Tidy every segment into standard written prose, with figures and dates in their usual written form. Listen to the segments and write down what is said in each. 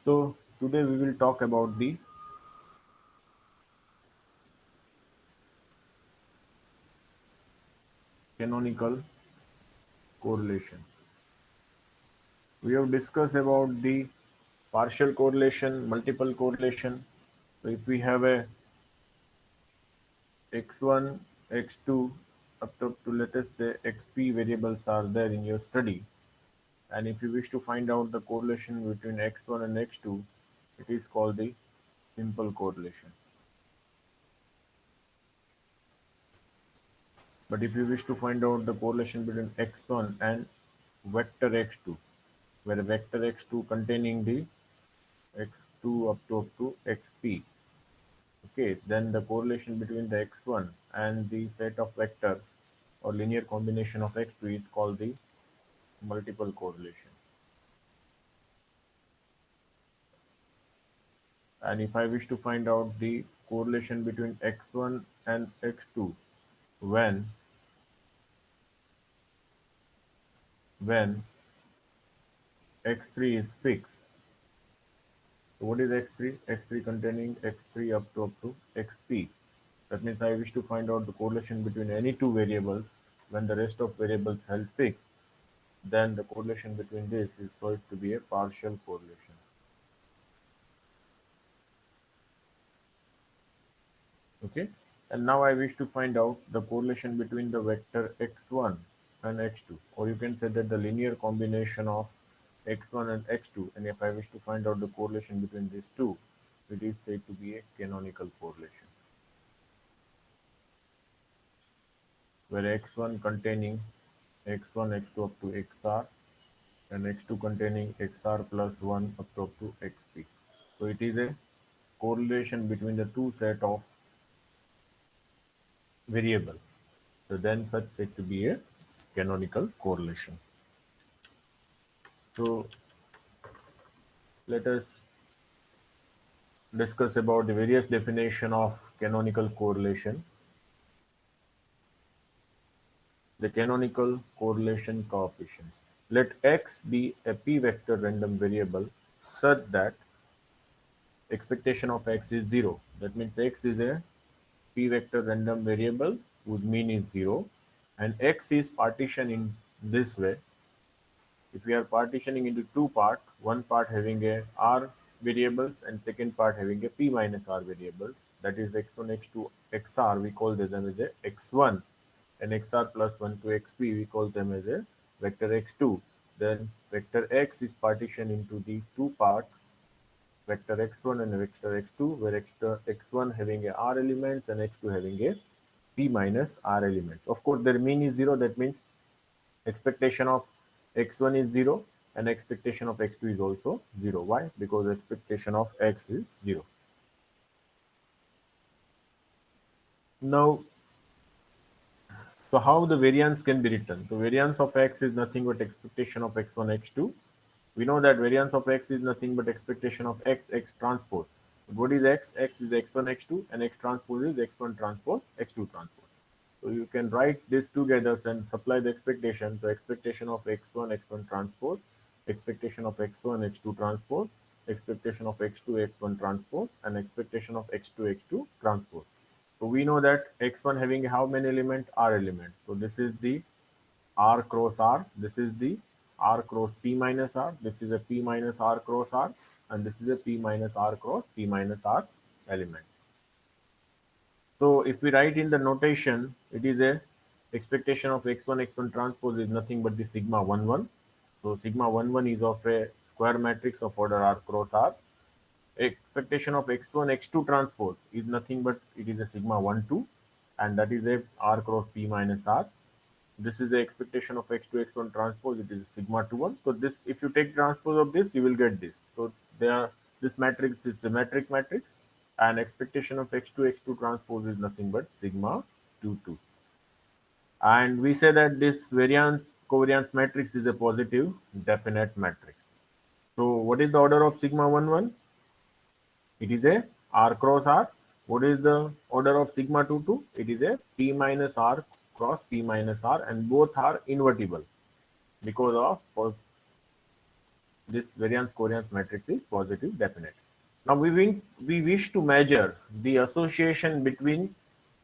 So today we will talk about the canonical correlation. We have discussed about the partial correlation, multiple correlation. So if we have a x1, x2 up to let us say xp variables are there in your study, and if you wish to find out the correlation between x1 and x2, it is called the simple correlation. But if you wish to find out the correlation between x1 and vector x2, where vector x2 containing the x2 up to xp, okay, then the correlation between the x1 and the set of vector or linear combination of x2 is called the multiple correlation. And if I wish to find out the correlation between x1 and x2 when when x3 is fixed. So what is x3? x3 containing x3 up to xp. That means I wish to find out the correlation between any two variables when the rest of variables held fixed, then the correlation between this is said to be a partial correlation. Okay, and now I wish to find out the correlation between the vector x1 and x2, or you can say that the linear combination of x1 and x2, and if I wish to find out the correlation between these two, it is said to be a canonical correlation, where x1 containing x1 x2 up to xr and x2 containing xr plus 1 up to xp. So it is a correlation between the two set of variable. So then such said to be a canonical correlation. So let us discuss about the various definition of canonical correlation. The canonical correlation coefficients. Let x be a p-vector random variable such that expectation of x is 0. That means x is a p-vector random variable whose mean is 0, and x is partitioned in this way. If we are partitioning into two parts, one part having a r variables and second part having a p minus r variables, that is x1, x2, xr, we call them as a x1, and xr plus 1 to xp, we call them as a vector x2. Then vector x is partitioned into the two parts, vector x1 and vector x2, where vector x1 having a r elements and x2 having a p minus r elements. Of course, their mean is 0. That means expectation of x1 is 0 and expectation of x2 is also 0. Why? Because expectation of x is 0. Now, so how the variance can be written? So variance of x is nothing but expectation of x1, x2. We know that variance of x is nothing but expectation of x transpose. What is x? X is x1, x2, and x transpose is x1 transpose, x2 transpose. So you can write this together and supply the expectation. So expectation of x1, x1 transpose, expectation of x1, x2 transpose, expectation of x2, x1 transpose, and expectation of x2, x2 transpose. So we know that x1 having how many element? R element. So this is the R cross R. This is the R cross P minus R. This is a P minus R cross R. And this is a P minus R cross P minus R element. So if we write in the notation, it is a expectation of x1, x1 transpose is nothing but the sigma 1, 1. So sigma 1, 1 is of a square matrix of order R cross R. Expectation of x1, x2 transpose is nothing but it is a sigma 1, 2, and that is a R cross P minus R. This is the expectation of x2, x1 transpose, it is sigma 2, 1. So this, if you take transpose of this, you will get this. So there, this matrix is symmetric matrix, and expectation of x2, x2 transpose is nothing but sigma 2, 2. And we say that this variance covariance matrix is a positive definite matrix. So what is the order of sigma 1, 1? It is a R cross R. What is the order of sigma 2, 2? It is a P minus R cross P minus R, and both are invertible because of this variance covariance matrix is positive definite. Now we wish to measure the association between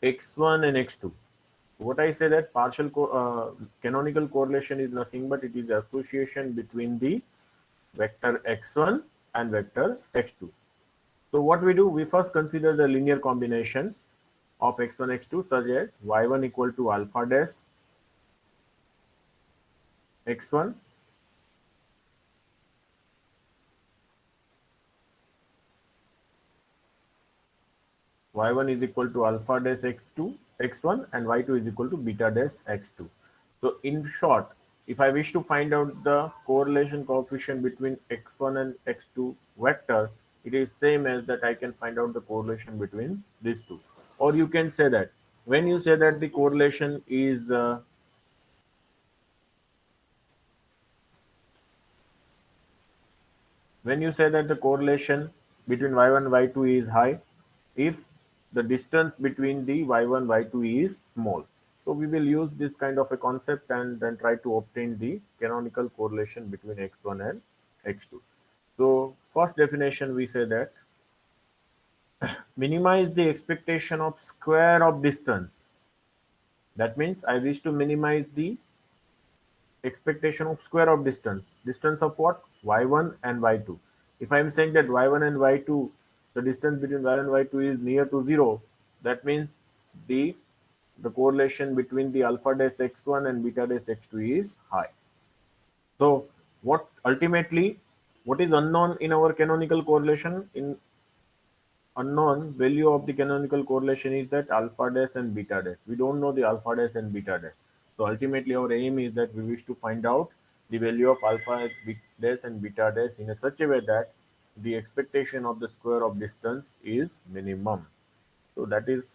x1 and x2. What I say that canonical correlation is nothing but it is the association between the vector x1 and vector x2. So what we do, we first consider the linear combinations of x1 x2 such as y1 equal to alpha dash x1, y1 is equal to alpha dash x2 x1 and y2 is equal to beta dash x2. So in short, if I wish to find out the correlation coefficient between x1 and x2 vector, it is same as that I can find out the correlation between these two. Or you can say that when you say that the correlation is when you say that the correlation between y1 and y2 is high, if the distance between the y1 y2 is small. So we will use this kind of a concept and then try to obtain the canonical correlation between x1 and x2. So first definition, we say that minimize the expectation of square of distance. That means I wish to minimize the expectation of square of distance. Distance of what? Y1 and y2. If I am saying that y1 and y2, the distance between y1 and y2 is near to 0, that means the the correlation between the alpha dash x1 and beta dash x2 is high. So what ultimately, what is unknown in our canonical correlation? In unknown value of the canonical correlation is that alpha dash and beta dash. We don't know the alpha dash and beta dash. So ultimately our aim is that we wish to find out the value of alpha dash and beta dash in a such a way that the expectation of the square of distance is minimum. So that is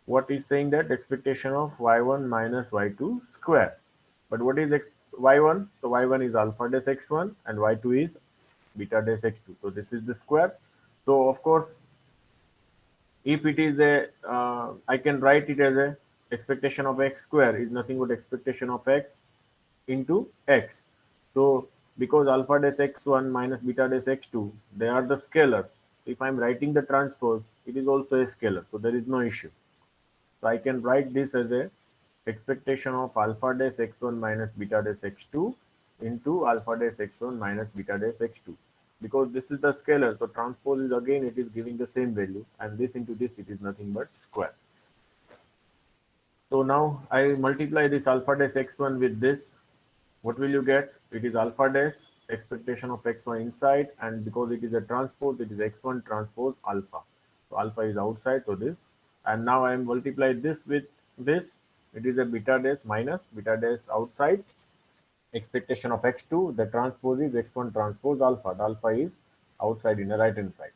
what is saying, that expectation of y1 minus y2 square. But what is y1? So y1 is alpha dash x1 and y2 is beta dash x2. So this is the square. So of course, if it is a I can write it as a expectation of x square is nothing but expectation of x into x. So because alpha dash x1 minus beta dash x2, they are the scalar. If I'm writing the transpose, it is also a scalar, so there is no issue. So I can write this as a expectation of alpha dash x1 minus beta dash x2 into alpha dash x1 minus beta dash x2. Because this is the scalar, so transpose is again it is giving the same value, and this into this it is nothing but square. So now I multiply this alpha dash x1 with this. What will you get? It is alpha dash expectation of x1 inside, and because it is a transpose, it is x1 transpose alpha. So alpha is outside, so this. And now I am multiply this with this. It is a beta dash minus beta dash outside expectation of x2. The transpose is x1 transpose alpha. The alpha is outside in the right hand side.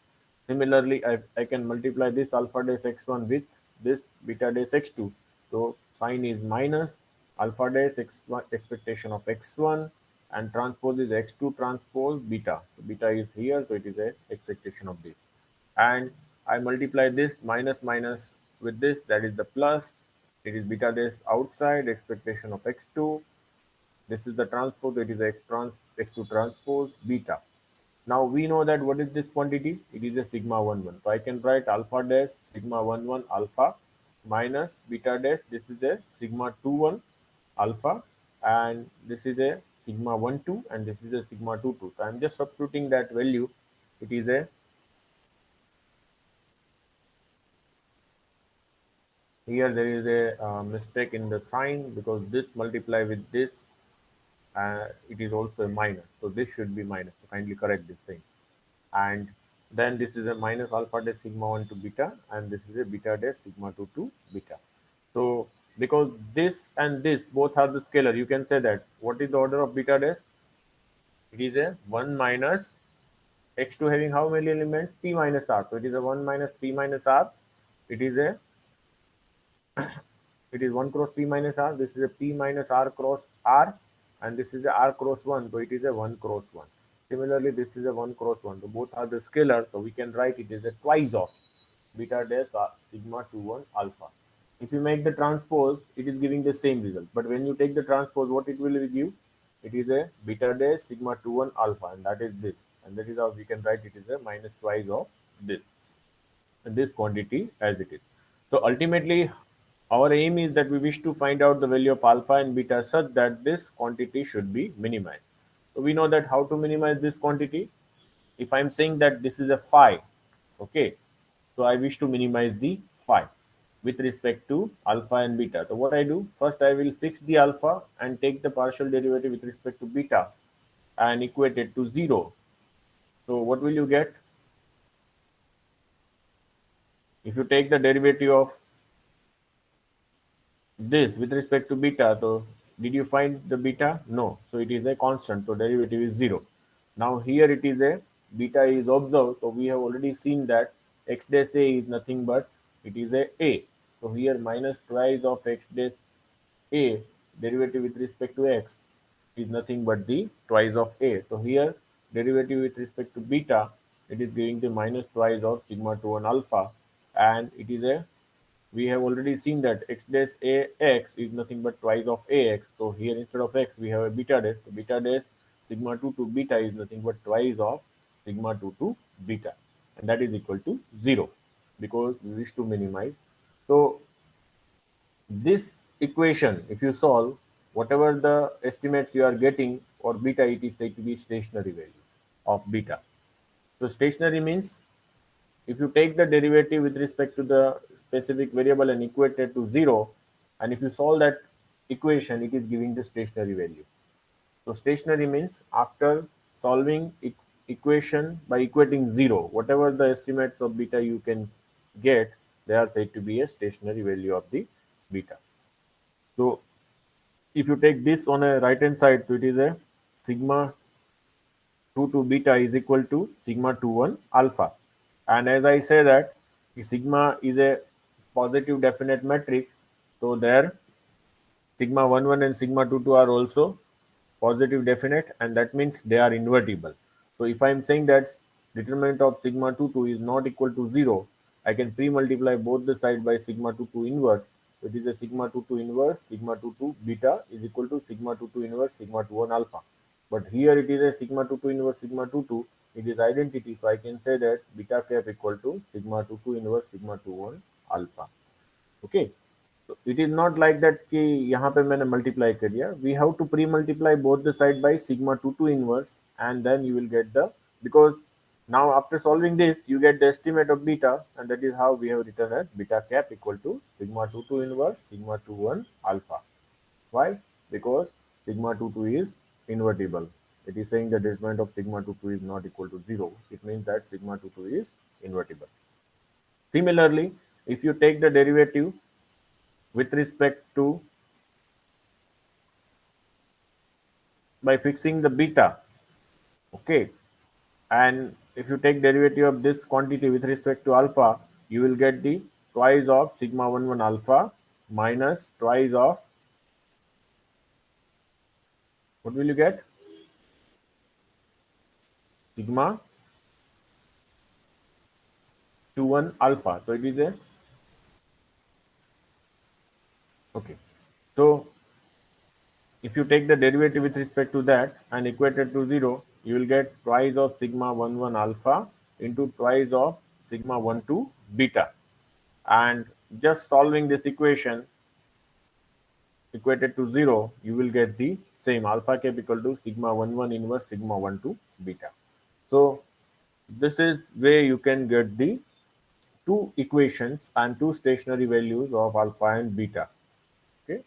Similarly, I can multiply this alpha dash x1 with this beta dash x2. So sign is minus alpha dash x1 expectation of x1 and transpose is x2 transpose beta. So beta is here, so it is a expectation of this. And I multiply this minus minus with this, that is the plus. It is beta dash outside expectation of x2. This is the transpose, it is x2 transpose beta. Now we know that what is this quantity? It is a sigma 1 1. So I can write alpha dash sigma 1 1 alpha minus beta dash. This is a sigma 2 1 alpha, and this is a sigma 1 2, and this is a sigma 2 2. So I'm just substituting that value. It is a, here there is a mistake in the sign because this multiply with this, it is also a minus. So this should be minus. So kindly correct this thing. And then this is a minus alpha dash sigma 1 to beta, and this is a beta dash sigma 2 to beta. So because this and this both are the scalar, you can say that what is the order of beta dash? It is a 1 minus x2 having how many elements? P minus r. So it is a 1 minus p minus r. It is a, it is 1 cross p minus r. This is a p minus r cross r, and this is a r cross 1. So it is a 1 cross 1. Similarly, this is a 1 cross 1. So both are the scalar. So we can write it as a twice of beta dash sigma 2 1 alpha. If you make the transpose, it is giving the same result. But when you take the transpose, what it will give? it is a beta dash sigma 2 1 alpha, and that is this, and that is how we can write it is a minus twice of this, and this quantity as it is. So ultimately, our aim is that we wish to find out the value of alpha and beta such that this quantity should be minimized. So we know that how to minimize this quantity. If I'm saying that this is a phi, okay, so I wish to minimize the phi with respect to alpha and beta. So what I do, first I will fix the alpha and take the partial derivative with respect to beta and equate it to 0. So what will you get? If you take the derivative of this with respect to beta, so did you find the beta? No, so it is a constant, so derivative is 0. Now here it is a beta is observed, so we have already seen that x dash a is nothing but it is a. So here minus twice of x dash a derivative with respect to x is nothing but the twice of a. So here derivative with respect to beta, it is giving the minus twice of sigma 2 and alpha, and it is a, we have already seen that x dash a x is nothing but twice of ax. So here instead of x we have a beta dash. So beta dash sigma 2 to beta is nothing but twice of sigma 2 to beta, and that is equal to 0 because we wish to minimize. So this equation, if you solve, whatever the estimates you are getting for beta, it is said to be stationary value of beta. So stationary means if you take the derivative with respect to the specific variable and equate it to 0, and if you solve that equation, it is giving the stationary value. So stationary means after solving equation by equating 0, whatever the estimates of beta you can get, they are said to be a stationary value of the beta. So if you take this on a right hand side, so it is a sigma 2 to beta is equal to sigma 2 1 alpha. And as I say that the sigma is a positive definite matrix, so there sigma 1 1 and sigma 2 2 are also positive definite, and that means they are invertible. So if I am saying that determinant of sigma 2 2 is not equal to 0, I can pre-multiply both the side by sigma 2 2 inverse. So it is a sigma 2 2 inverse sigma 2 2 beta is equal to sigma 2 2 inverse sigma 2 1 alpha. But here it is a sigma 2 2 inverse sigma 2 2. It is identity, so I can say that beta cap equal to sigma 2 2 inverse sigma 2 1 alpha. Okay. So it is not like that कि यहाँ पे मैंने multiply कर दिया. We have to pre-multiply both the side by sigma 2 2 inverse, and then you will get the, because now after solving this you get the estimate of beta, and that is how we have written as beta cap equal to sigma 2 2 inverse sigma 2 1 alpha. Why? Because sigma 2 2 is invertible. It is saying the determinant of sigma 2 2 is not equal to 0. It means that sigma 2 2 is invertible. Similarly, if you take the derivative with respect to by fixing the beta, okay, and if you take derivative of this quantity with respect to alpha, you will get the twice of sigma 1 1 alpha minus twice of, what will you get, sigma 2 1 alpha. So it is a, okay, so if you take the derivative with respect to that and equate it to 0, you will get twice of sigma 1 1 alpha into twice of sigma 1 2 beta. And just solving this equation equated to 0, you will get the same alpha cap equal to sigma 1 1 inverse sigma 1 2 beta. So this is where you can get the two equations and two stationary values of alpha and beta. Okay,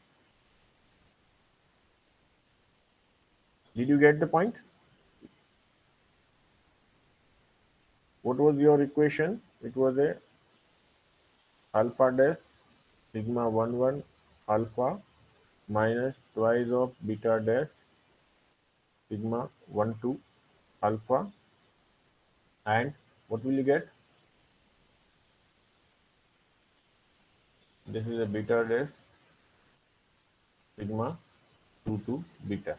did you get the point? What was your equation? It was a alpha dash sigma 1 1 alpha minus twice of beta dash sigma 1 2 alpha, and what will you get? This is a beta dash sigma two two beta.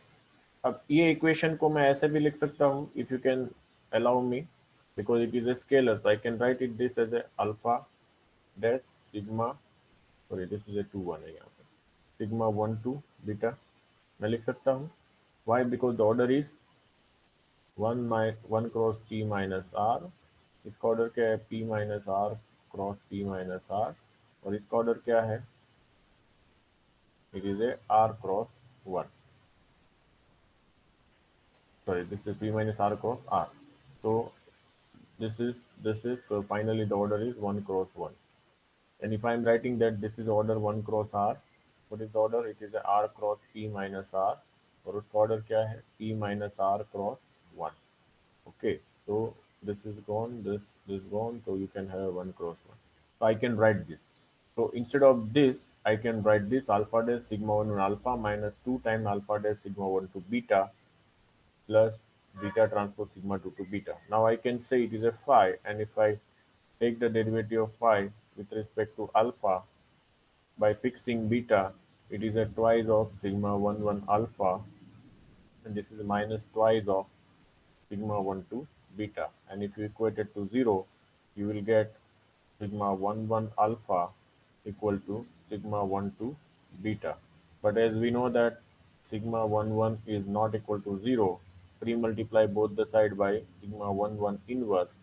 अब ये equation को मैं ऐसे भी लिख सकता हूँ, if you can allow me, because it is a scalar, तो I can write it this as a alpha dash sigma, sorry this is a two one है यहाँ पे, सिग्मा वन टू बीटा मैं लिख सकता हूँ. Why? Because the order is 1 cross p minus r. इसका order क्या है? p minus r cross p minus r, और इसका ऑर्डर क्या है? It is a r cross 1. Sorry, this is p minus r cross r. So this is so finally the order is 1 cross 1. And if I am writing that this is order 1 cross r, what is the order? It is a r cross p minus r, और उसका order क्या है? p minus r cross 1. Okay, so this is gone, this gone, so you can have 1 cross 1. So I can write this. So instead of this, I can write this alpha dash sigma 1 alpha minus 2 times alpha dash sigma 1 to beta plus beta transpose sigma 2 to beta. Now I can say it is a phi, and if I take the derivative of phi with respect to alpha by fixing beta, it is a twice of sigma 1 1 alpha, and this is minus twice of sigma 1 to beta. And if you equate it to 0, you will get sigma 1 1 alpha equal to sigma 1 to beta. But as we know that sigma 1 1 is not equal to 0, pre-multiply both the side by sigma 1 1 inverse.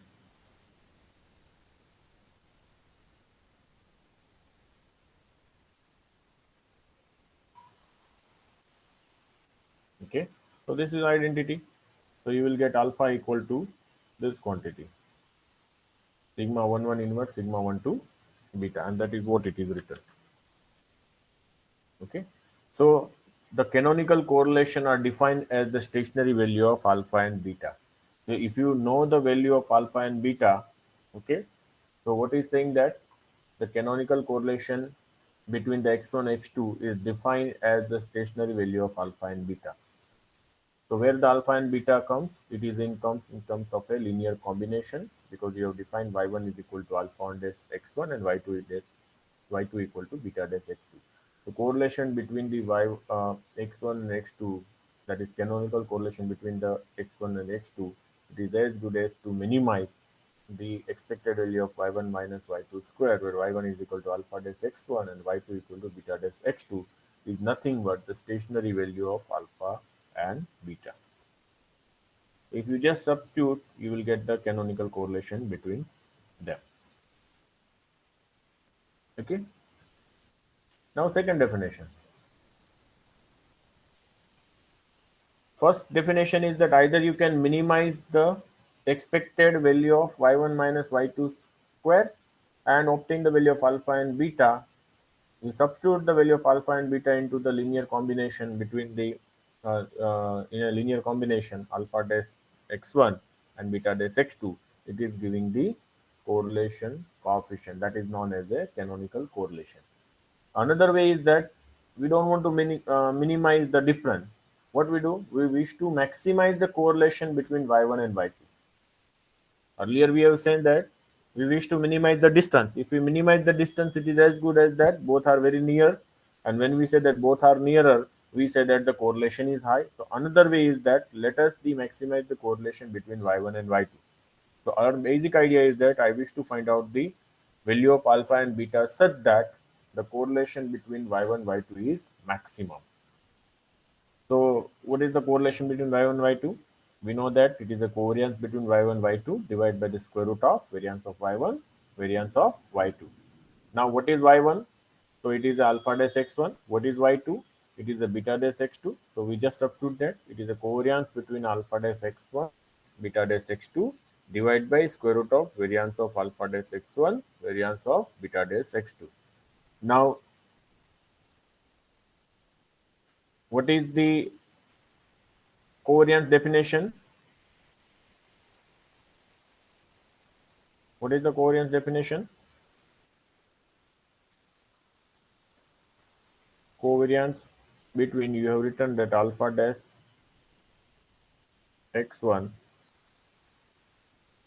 Okay, so this is identity. So you will get alpha equal to this quantity, sigma 1 1 inverse sigma 1 to beta, and that is what it is written. Okay, so the canonical correlation are defined as the stationary value of alpha and beta. So if you know the value of alpha and beta, okay, so what is saying that the canonical correlation between the x1 x2 is defined as the stationary value of alpha and beta. So where the alpha and beta comes in terms of a linear combination, because you have defined y1 is equal to alpha on dash x1 and y2 equal to beta dash x2. The correlation between the x1 and x2, that is canonical correlation between the x1 and x2, it is as good as to minimize the expected value of y1 minus y2 square, where y1 is equal to alpha dash x1 and y2 equal to beta dash x2, is nothing but the stationary value of alpha and beta. If you just substitute, you will get the canonical correlation between them. Okay. Now second definition. First definition is that either you can minimize the expected value of y1 minus y2 square and obtain the value of alpha and beta. You substitute the value of alpha and beta into the linear combination between the in a linear combination alpha dash x1 and beta dash x2. It is giving the correlation coefficient that is known as a canonical correlation. Another way is that we don't want to minimize the difference. What we do, we wish to maximize the correlation between y1 and y2. Earlier we have said that we wish to minimize the distance. If we minimize the distance, it is as good as that both are very near. And when we say that both are nearer, we say that the correlation is high. So another way is that let us maximize the correlation between y1 and y2. So our basic idea is that I wish to find out the value of alpha and beta such that the correlation between y1 y2 is maximum. So what is the correlation between y1 and y2? We know that it is a covariance between y1 and y2 divided by the square root of variance of y1, variance of y2. Now what is y1? So it is alpha dash x1. What is y2? It is a beta dash x2. So we just substitute that. It is a covariance between alpha dash x1, beta dash x2 divided by square root of variance of alpha dash x1, variance of beta dash x2. Now what is the covariance definition? What is the covariance definition? Covariance between, you have written that alpha dash x1,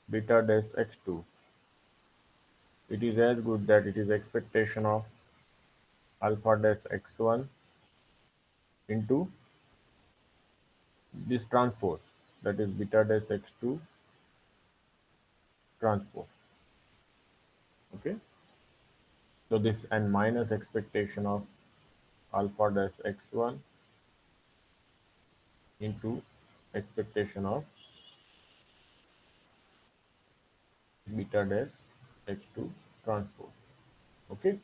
beta dash x2. It is as good that it is expectation of alpha dash x1 into this transpose, that is beta dash x2 transpose. Okay, so this and minus expectation of alpha dash x1 into expectation of beta dash x2 transpose. Okay.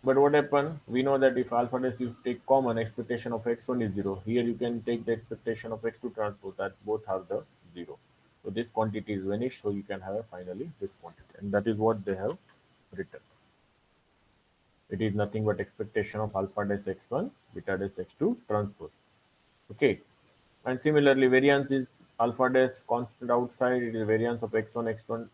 But what happened? We know that if alpha dash you take common, expectation of x1 is 0. Here you can take the expectation of x2 transpose, that both have the 0. So this quantity is vanished, so you can have finally this quantity. And that is what they have written. It is nothing but expectation of alpha dash x1 beta dash x2 transpose. Okay. And similarly, variance is alpha dash constant outside. It is variance of x1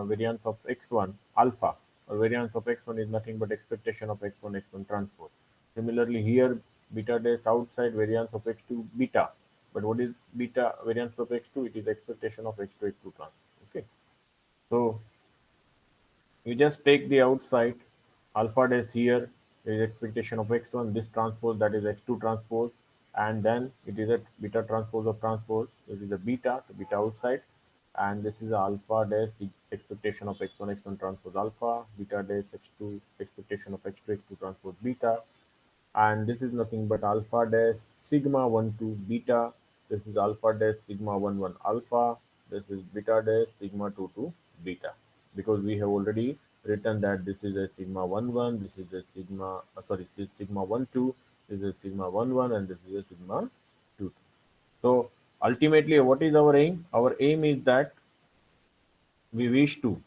variance of x1 alpha, or variance of x1 is nothing but expectation of x1 transpose. Similarly, here beta dash outside, variance of x2 beta. But what is beta variance of x2? It is expectation of x2 transpose. Okay. So you just take the outside alpha dash, here is expectation of x1, this transpose, that is x2 transpose, and then it is a beta transpose of transpose, this is a beta to beta outside, and this is alpha dash expectation of x1 transpose alpha, beta dash x2 expectation of x2 transpose beta, and this is nothing but alpha dash sigma 1 to beta. This is alpha dash sigma 1 1 alpha. This is beta dash sigma 2 to beta, because we have already written that this is a sigma 1 1, this is a sigma sorry, this sigma 1 2, this is a sigma 1 1, and this is a sigma 2 2. So ultimately, what is our aim? Our aim is that we wish to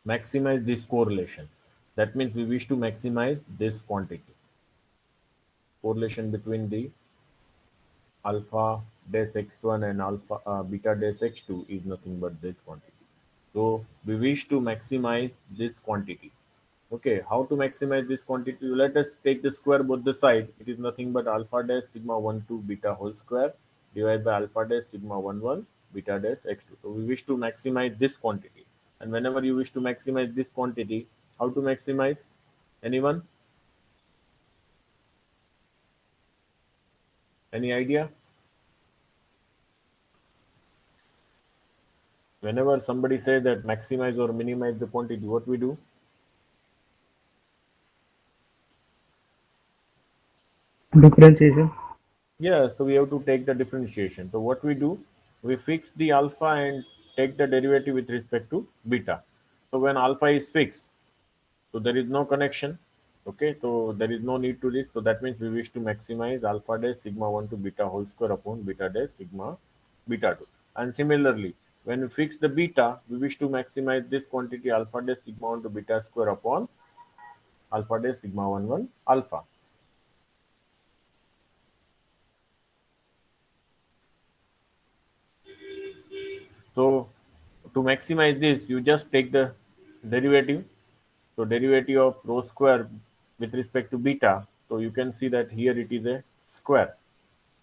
maximize this correlation. That means we wish to maximize this quantity correlation between the alpha dash x1 and alpha beta dash x2 is nothing but this quantity. So we wish to maximize this quantity. Okay, how to maximize this quantity? Let us take the square both the side. It is nothing but alpha dash sigma 1 2 beta whole square divided by alpha dash sigma 1 1 beta dash x2. So we wish to maximize this quantity. And whenever you wish to maximize this quantity, how to maximize? Anyone? Any idea? Whenever somebody says that maximize or minimize the quantity, what we do? Differentiation. Yes, so we have to take the differentiation. So what we do, we fix the alpha and take the derivative with respect to beta. So when alpha is fixed, so there is no connection. Okay, so there is no need to this. So that means we wish to maximize alpha dash sigma 1 to beta whole square upon beta dash sigma beta 2. And similarly, when we fix the beta, we wish to maximize this quantity alpha dash sigma 1 to beta square upon alpha dash sigma 1 1 alpha. So to maximize this, you just take the derivative. So derivative of rho square with respect to beta. So you can see that here it is a square.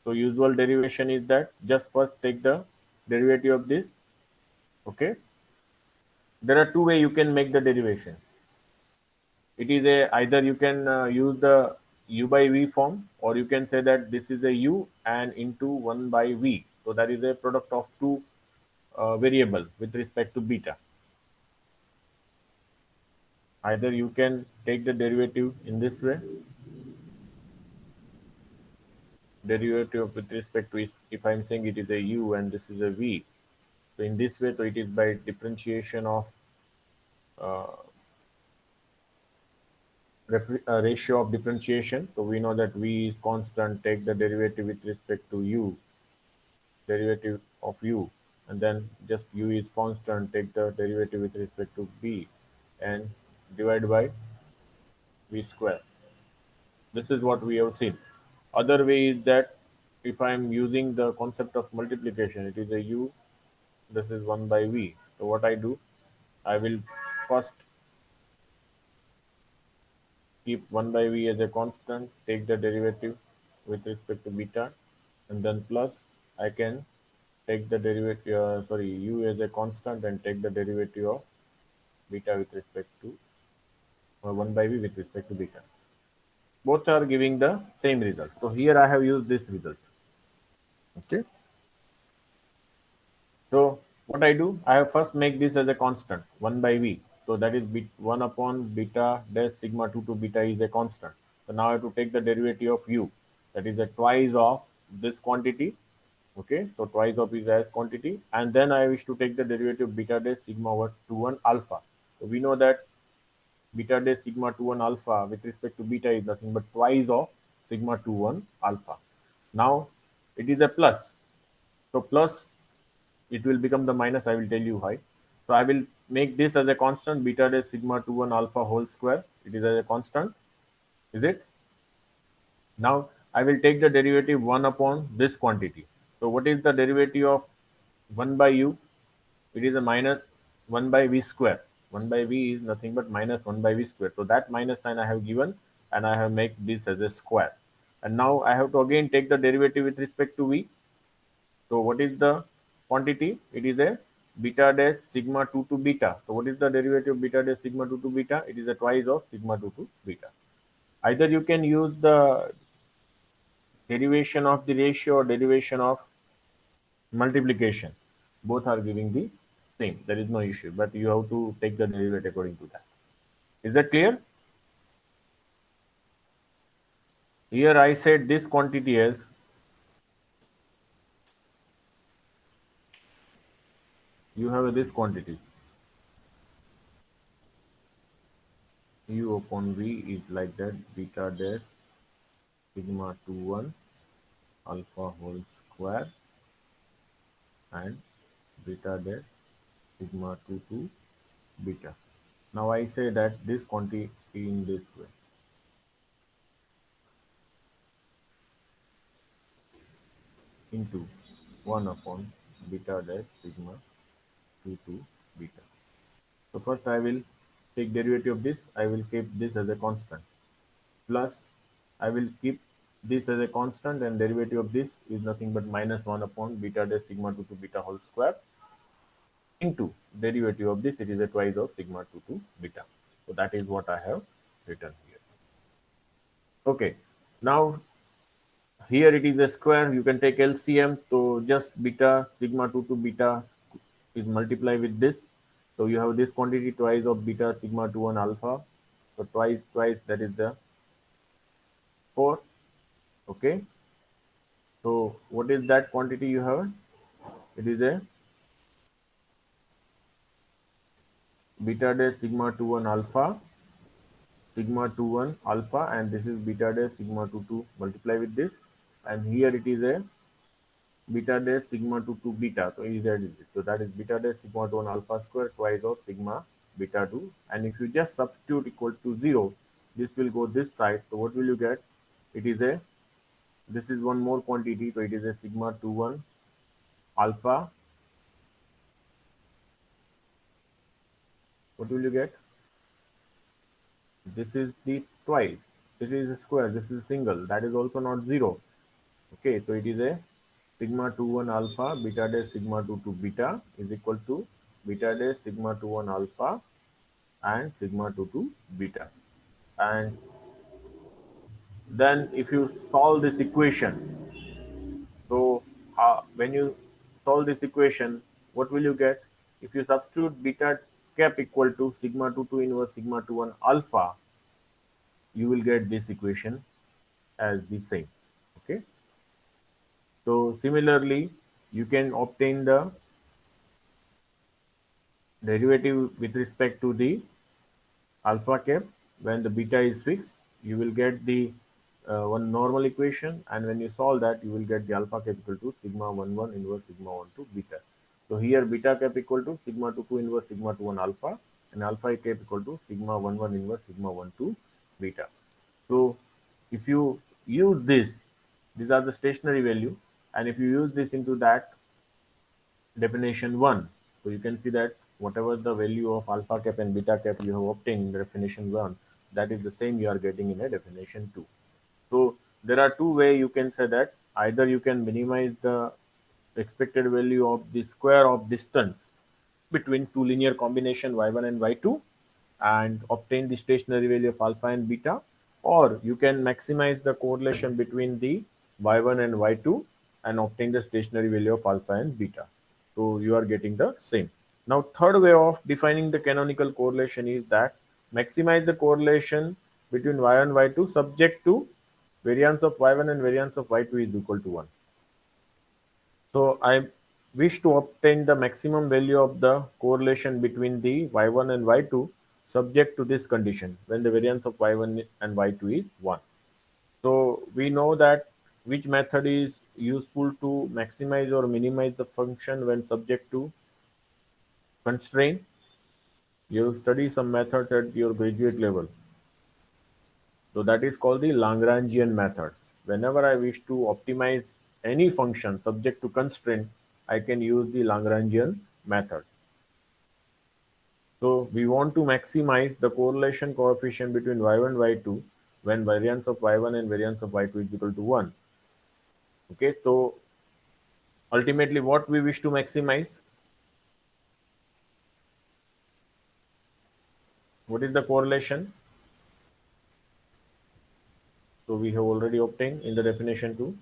So usual derivation is that just first take the derivative of this. Okay. There are two ways you can make the derivation. It is a either you can use the u by v form, or you can say that this is a u and into 1 by v. So that is a product of two variable with respect to beta. Either you can take the derivative in this way, derivative with respect to is, if I'm saying it is a u and this is a v. So in this way, so it is by differentiation of ratio of differentiation. So we know that v is constant. Take the derivative with respect to u, derivative of u, and then just u is constant. Take the derivative with respect to b, and divide by v square. This is what we have seen. Other way is that if I am using the concept of multiplication, it is a u, this is 1 by v. So what I do, I will first keep 1 by v as a constant, take the derivative with respect to beta, and then plus I can take the derivative, u as a constant, and take the derivative of beta with respect to 1 by v with respect to beta. Both are giving the same result. So here I have used this result. Okay. So what I do, I have first make this as a constant 1 by v. So that is 1 upon beta dash sigma 2 to beta is a constant. So now I have to take the derivative of u. That is a twice of this quantity. Okay, so twice of is as quantity. And then I wish to take the derivative of beta dash sigma over 2 1 alpha. So we know that beta dash sigma 2 1 alpha with respect to beta is nothing but twice of sigma 2 1 alpha. Now it is a plus. So plus it will become the minus. I will tell you why. So I will make this as a constant beta dash sigma 2 1 alpha whole square. It is as a constant. Is it? Now I will take the derivative 1 upon this quantity. So what is the derivative of 1 by u? It is a minus 1 by v square. 1 by v is nothing but minus 1 by v square. So that minus sign I have given and I have made this as a square. And now I have to again take the derivative with respect to v. So what is the quantity? It is a beta dash sigma 2 to beta. So what is the derivative of beta dash sigma 2 to beta? It is a twice of sigma 2 to beta. Either you can use the derivation of the ratio or derivation of multiplication. Both are giving the same. There is no issue, but you have to take the derivative according to that. Is that clear? Here I said this quantity as you have this quantity u upon v is like that beta dash sigma 2 1 alpha whole square and beta dash sigma 2 2 beta. Now I say that this quantity in this way into 1 upon beta dash sigma 2 2 beta. So first I will take derivative of this. I will keep this as a constant plus I will keep this as a constant and derivative of this is nothing but minus 1 upon beta dash sigma 2 to beta whole square into derivative of this, it is a twice of sigma 2 to beta. So that is what I have written here. Okay, now here it is a square. You can take LCM. So just beta sigma 2 to beta is multiply with this. So you have this quantity twice of beta sigma 2 and alpha. So twice that is the 4. Okay. So what is that quantity you have? It is a beta dash sigma 2 1 alpha sigma 2 1 alpha and this is beta dash sigma 2 2 multiply with this and here it is a beta dash sigma 2 2 beta. So is that so that is beta dash sigma 2 1 alpha square twice of sigma beta 2 and if you just substitute equal to 0 this will go this side. So what will you get? It is a this is one more quantity. So it is a sigma 2 1 alpha. What will you get? This is the twice. This is a square. This is single. That is also not 0. Okay, so it is a sigma 2 1 alpha beta dash sigma 2 2 beta is equal to beta dash sigma 2 1 alpha and sigma 2 2 beta. And then if you solve this equation, so when you solve this equation, what will you get? If you substitute beta cap equal to sigma 2 2 inverse sigma 2 1 alpha, you will get this equation as the same. Okay. So similarly, you can obtain the derivative with respect to the alpha cap when the beta is fixed. You will get the one normal equation, and when you solve that, you will get the alpha cap equal to sigma 1 1 inverse sigma 1 2 beta. So here beta cap equal to sigma 2 2 inverse sigma 2 1 alpha, and alpha cap equal to sigma 1 1 inverse sigma 1 2 beta. So if you use this, these are the stationary value, and if you use this into that definition 1, so you can see that whatever the value of alpha cap and beta cap you have obtained in the definition 1, that is the same you are getting in a definition 2. So there are two ways you can say that. Either you can minimize the expected value of the square of distance between two linear combination y1 and y2 and obtain the stationary value of alpha and beta, or you can maximize the correlation between the y1 and y2 and obtain the stationary value of alpha and beta. So you are getting the same. Now, third way of defining the canonical correlation is that maximize the correlation between y1 and y2 subject to variance of y1 and variance of y2 is equal to 1. So I wish to obtain the maximum value of the correlation between the y1 and y2 subject to this condition when the variance of y1 and y2 is 1. So we know that which method is useful to maximize or minimize the function when subject to constraint. You study some methods at your graduate level. So that is called the Lagrangian methods. Whenever I wish to optimize any function subject to constraint, I can use the Lagrangian method. So we want to maximize the correlation coefficient between y1 and y2 when variance of y1 and variance of y2 is equal to 1. Okay, so ultimately what we wish to maximize? What is the correlation? So we have already obtained in the definition too.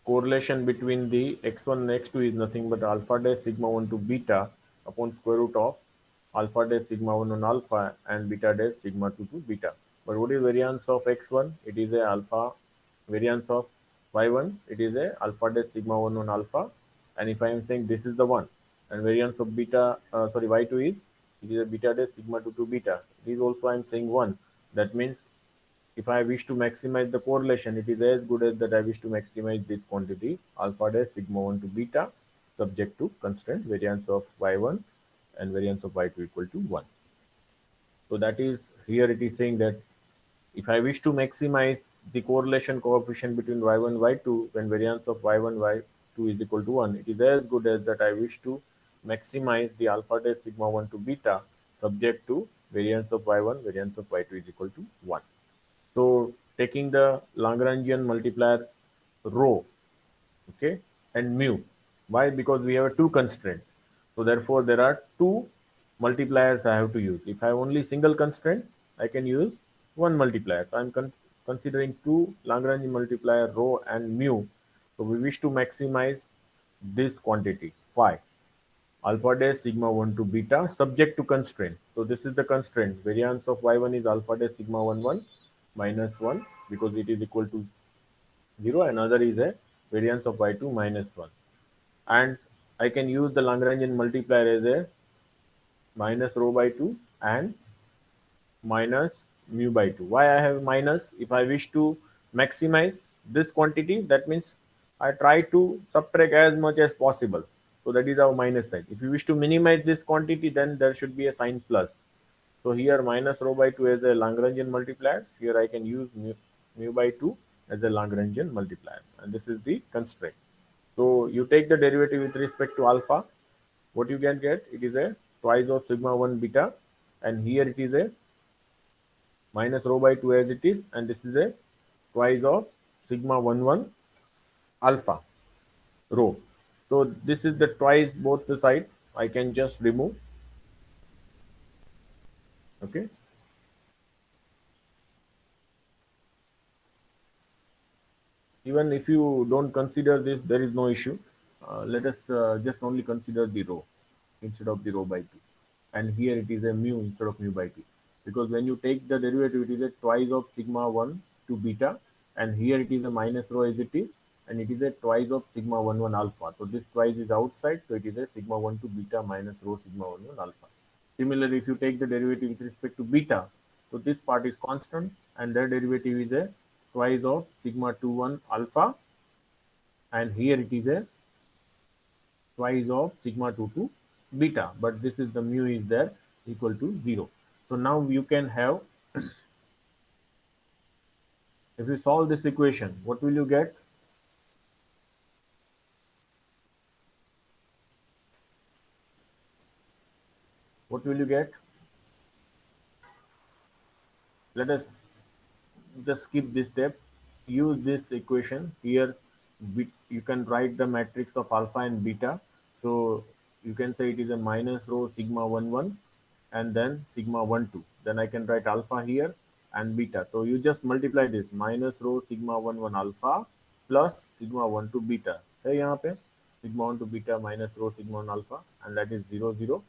Correlation between the x1 and x2 is nothing but alpha dash sigma 1 to beta upon square root of alpha dash sigma 1 on alpha and beta dash sigma 2 to beta. But what is variance of x1? It is a alpha. Variance of y1, it is a alpha dash sigma 1 on alpha. And if I am saying this is the one, and variance of beta, sorry, y2 is, it is a beta dash sigma 2 to beta. It is also I am saying 1. That means if I wish to maximize the correlation, it is as good as that I wish to maximize this quantity alpha dash sigma 1 to beta subject to constraint variance of y1 and variance of y2 equal to 1. So that is here it is saying that if I wish to maximize the correlation coefficient between y1 and y2 when variance of y1 y2 is equal to 1, it is as good as that I wish to maximize the alpha dash sigma 1 to beta subject to variance of y1 variance of y2 is equal to 1. So taking the Lagrangian multiplier rho, okay, and mu. Why? Because we have a two constraint. So therefore there are two multipliers I have to use. If I have only single constraint, I can use one multiplier. So I'm considering two Lagrangian multiplier rho and mu. So we wish to maximize this quantity phi alpha dash sigma 1 to beta subject to constraint. So this is the constraint. Variance of y1 is alpha dash sigma 1 1 minus 1 because it is equal to 0. Another is a variance of y2 minus 1. And I can use the Lagrangian multiplier as a minus rho by 2 and minus mu by 2. Why I have minus? If I wish to maximize this quantity, that means I try to subtract as much as possible. So that is our minus side. If you wish to minimize this quantity, then there should be a sign plus. So here minus rho by 2 as a Lagrangian multipliers. Here I can use mu by 2 as a Lagrangian multipliers. And this is the constraint. So you take the derivative with respect to alpha. What you can get? It is a twice of sigma 1 beta. And here it is a minus rho by 2 as it is, and this is a twice of sigma 1 1 alpha rho. So this is the twice both the side. I can just remove. Okay. Even if you don't consider this, there is no issue. Let us just only consider the rho instead of the rho by 2. And here it is a mu instead of mu by 2. Because when you take the derivative, it is a twice of sigma 1 to beta. And here it is a minus rho as it is. And it is a twice of sigma 1 1 alpha. So this twice is outside. So it is a sigma 1 to beta minus rho sigma 1 1 alpha. Similarly, if you take the derivative with respect to beta, so this part is constant and their derivative is a twice of sigma 2 1 alpha, and here it is a twice of sigma 2 to beta, but this is the mu is there equal to 0. So now you can have, if you solve this equation, what will you get? What will you get? Let us just skip this step. Use this equation here. You can write the matrix of alpha and beta. So you can say it is a minus rho sigma 1 1 and then sigma 1 2. Then I can write alpha here and beta. So you just multiply this minus rho sigma 1 1 alpha plus sigma 1 2 beta है यहाँ पे. sigma 1 to beta minus rho sigma 1 alpha, and that is 0 0.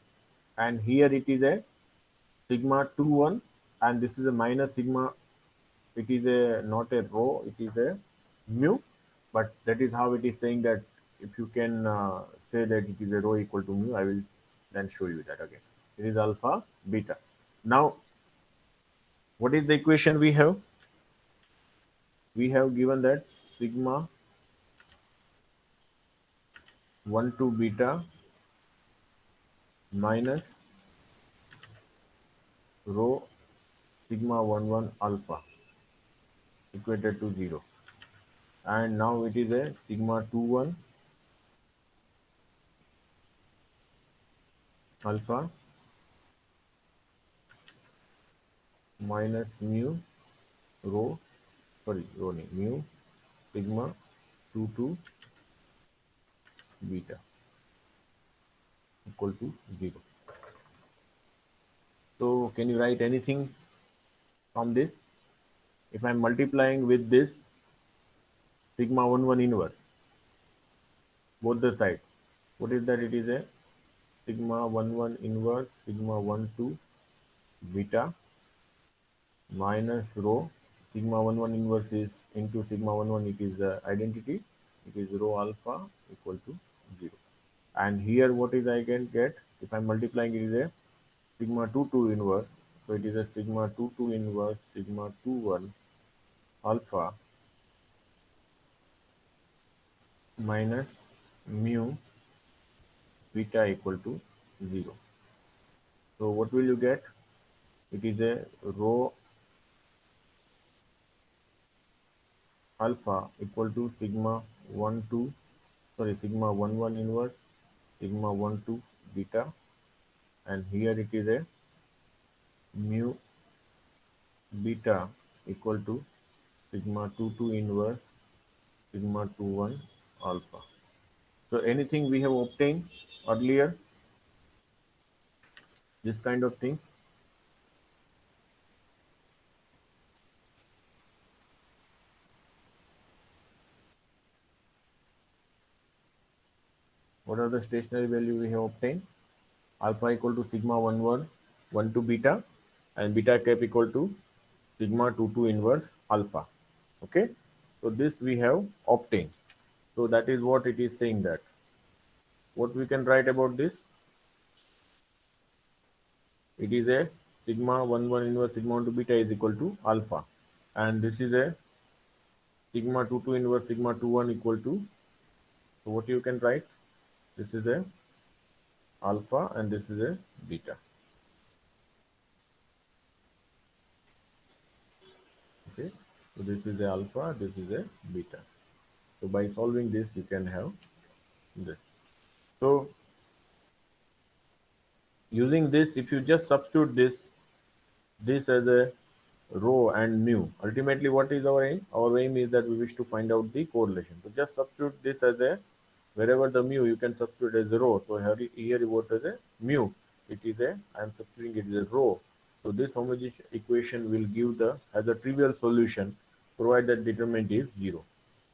And here it is a sigma 2 1, and this is a minus sigma. It is a not a rho, it is a mu, but that is how it is saying that. If you can say that it is a rho equal to mu, I will then show you that again. It is alpha beta. Now, what is the equation we have? We have given that sigma 1 to beta minus rho sigma 1 1 alpha equated to 0. And now it is a sigma 2 1 alpha minus mu rho, sorry, rho nahi, mu sigma 2 2 beta equal to 0. So can you write anything from this? If I am multiplying with this sigma 1 1 inverse, both the side, what is that? It is a sigma 1 1 inverse sigma 1 2 beta minus rho sigma 1 1 inverse is into sigma 1 1, it is the identity, it is rho alpha equal to 0. And here what is I can get? If I am multiplying, it is a sigma 2 2 inverse, so it is a sigma 2 2 inverse sigma 2 1 alpha minus mu beta equal to 0. So what will you get? It is a rho alpha equal to sigma 1 2, sorry, sigma 1 1 inverse sigma 1 2 beta, and here it is a mu beta equal to sigma 2 2 inverse sigma 2 1 alpha. So anything we have obtained earlier, this kind of things. What are the stationary value we have obtained? Alpha equal to sigma 1 1 1 to beta, and beta cap equal to sigma 2 2 inverse alpha. Okay, so this we have obtained. So that is what it is saying, that what we can write about this. It is a sigma 1 1 inverse sigma 1 to beta is equal to alpha, and this is a sigma 2 2 inverse sigma 2 1 equal to, so what you can write, this is a alpha and this is a beta. Okay, so this is a alpha, this is a beta. So by solving this you can have this. So using this, if you just substitute this as a rho and mu, ultimately what is our aim? Our aim is that we wish to find out the correlation. So just substitute this as a, wherever the mu you can substitute as a rho. So here what is a mu, it is a, I am substituting it as a rho. So this homogeneous equation will give the as a trivial solution provided that determinant is 0.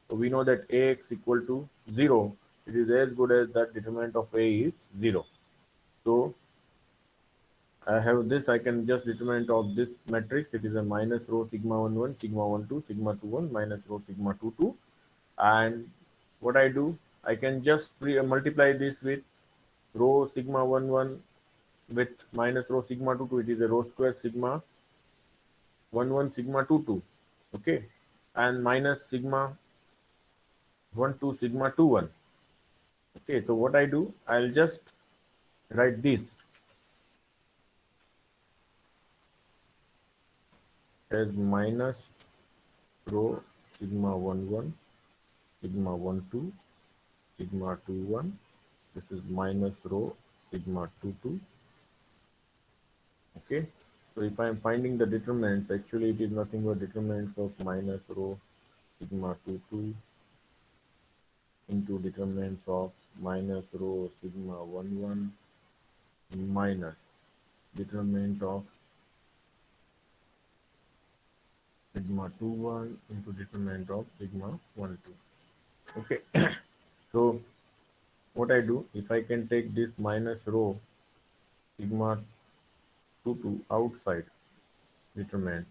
So we know that Ax equal to 0, it is as good as that determinant of A is 0. So I have this, I can just determinant of this matrix, it is a minus rho sigma 1 1 sigma 1 2 sigma 2 1 minus rho sigma 2 2. And what I do, I can just multiply this with rho sigma 1 1 with minus rho sigma 2 2, it is a rho square sigma 1 1 sigma 2 2. Okay, and minus sigma 1 2 sigma 2 1. Okay, so what I do, I'll just write this as minus rho sigma 1 1 sigma 1 2 sigma 2 1. This is minus rho sigma 2 2. Okay, so if I am finding the determinants, actually it is nothing but determinants of minus rho sigma 2 2 into determinants of minus rho sigma 1 1 minus determinant of sigma 2 1 into determinant of sigma 1 2. Okay, so what I do, if I can take this minus rho sigma 2 to outside determinant,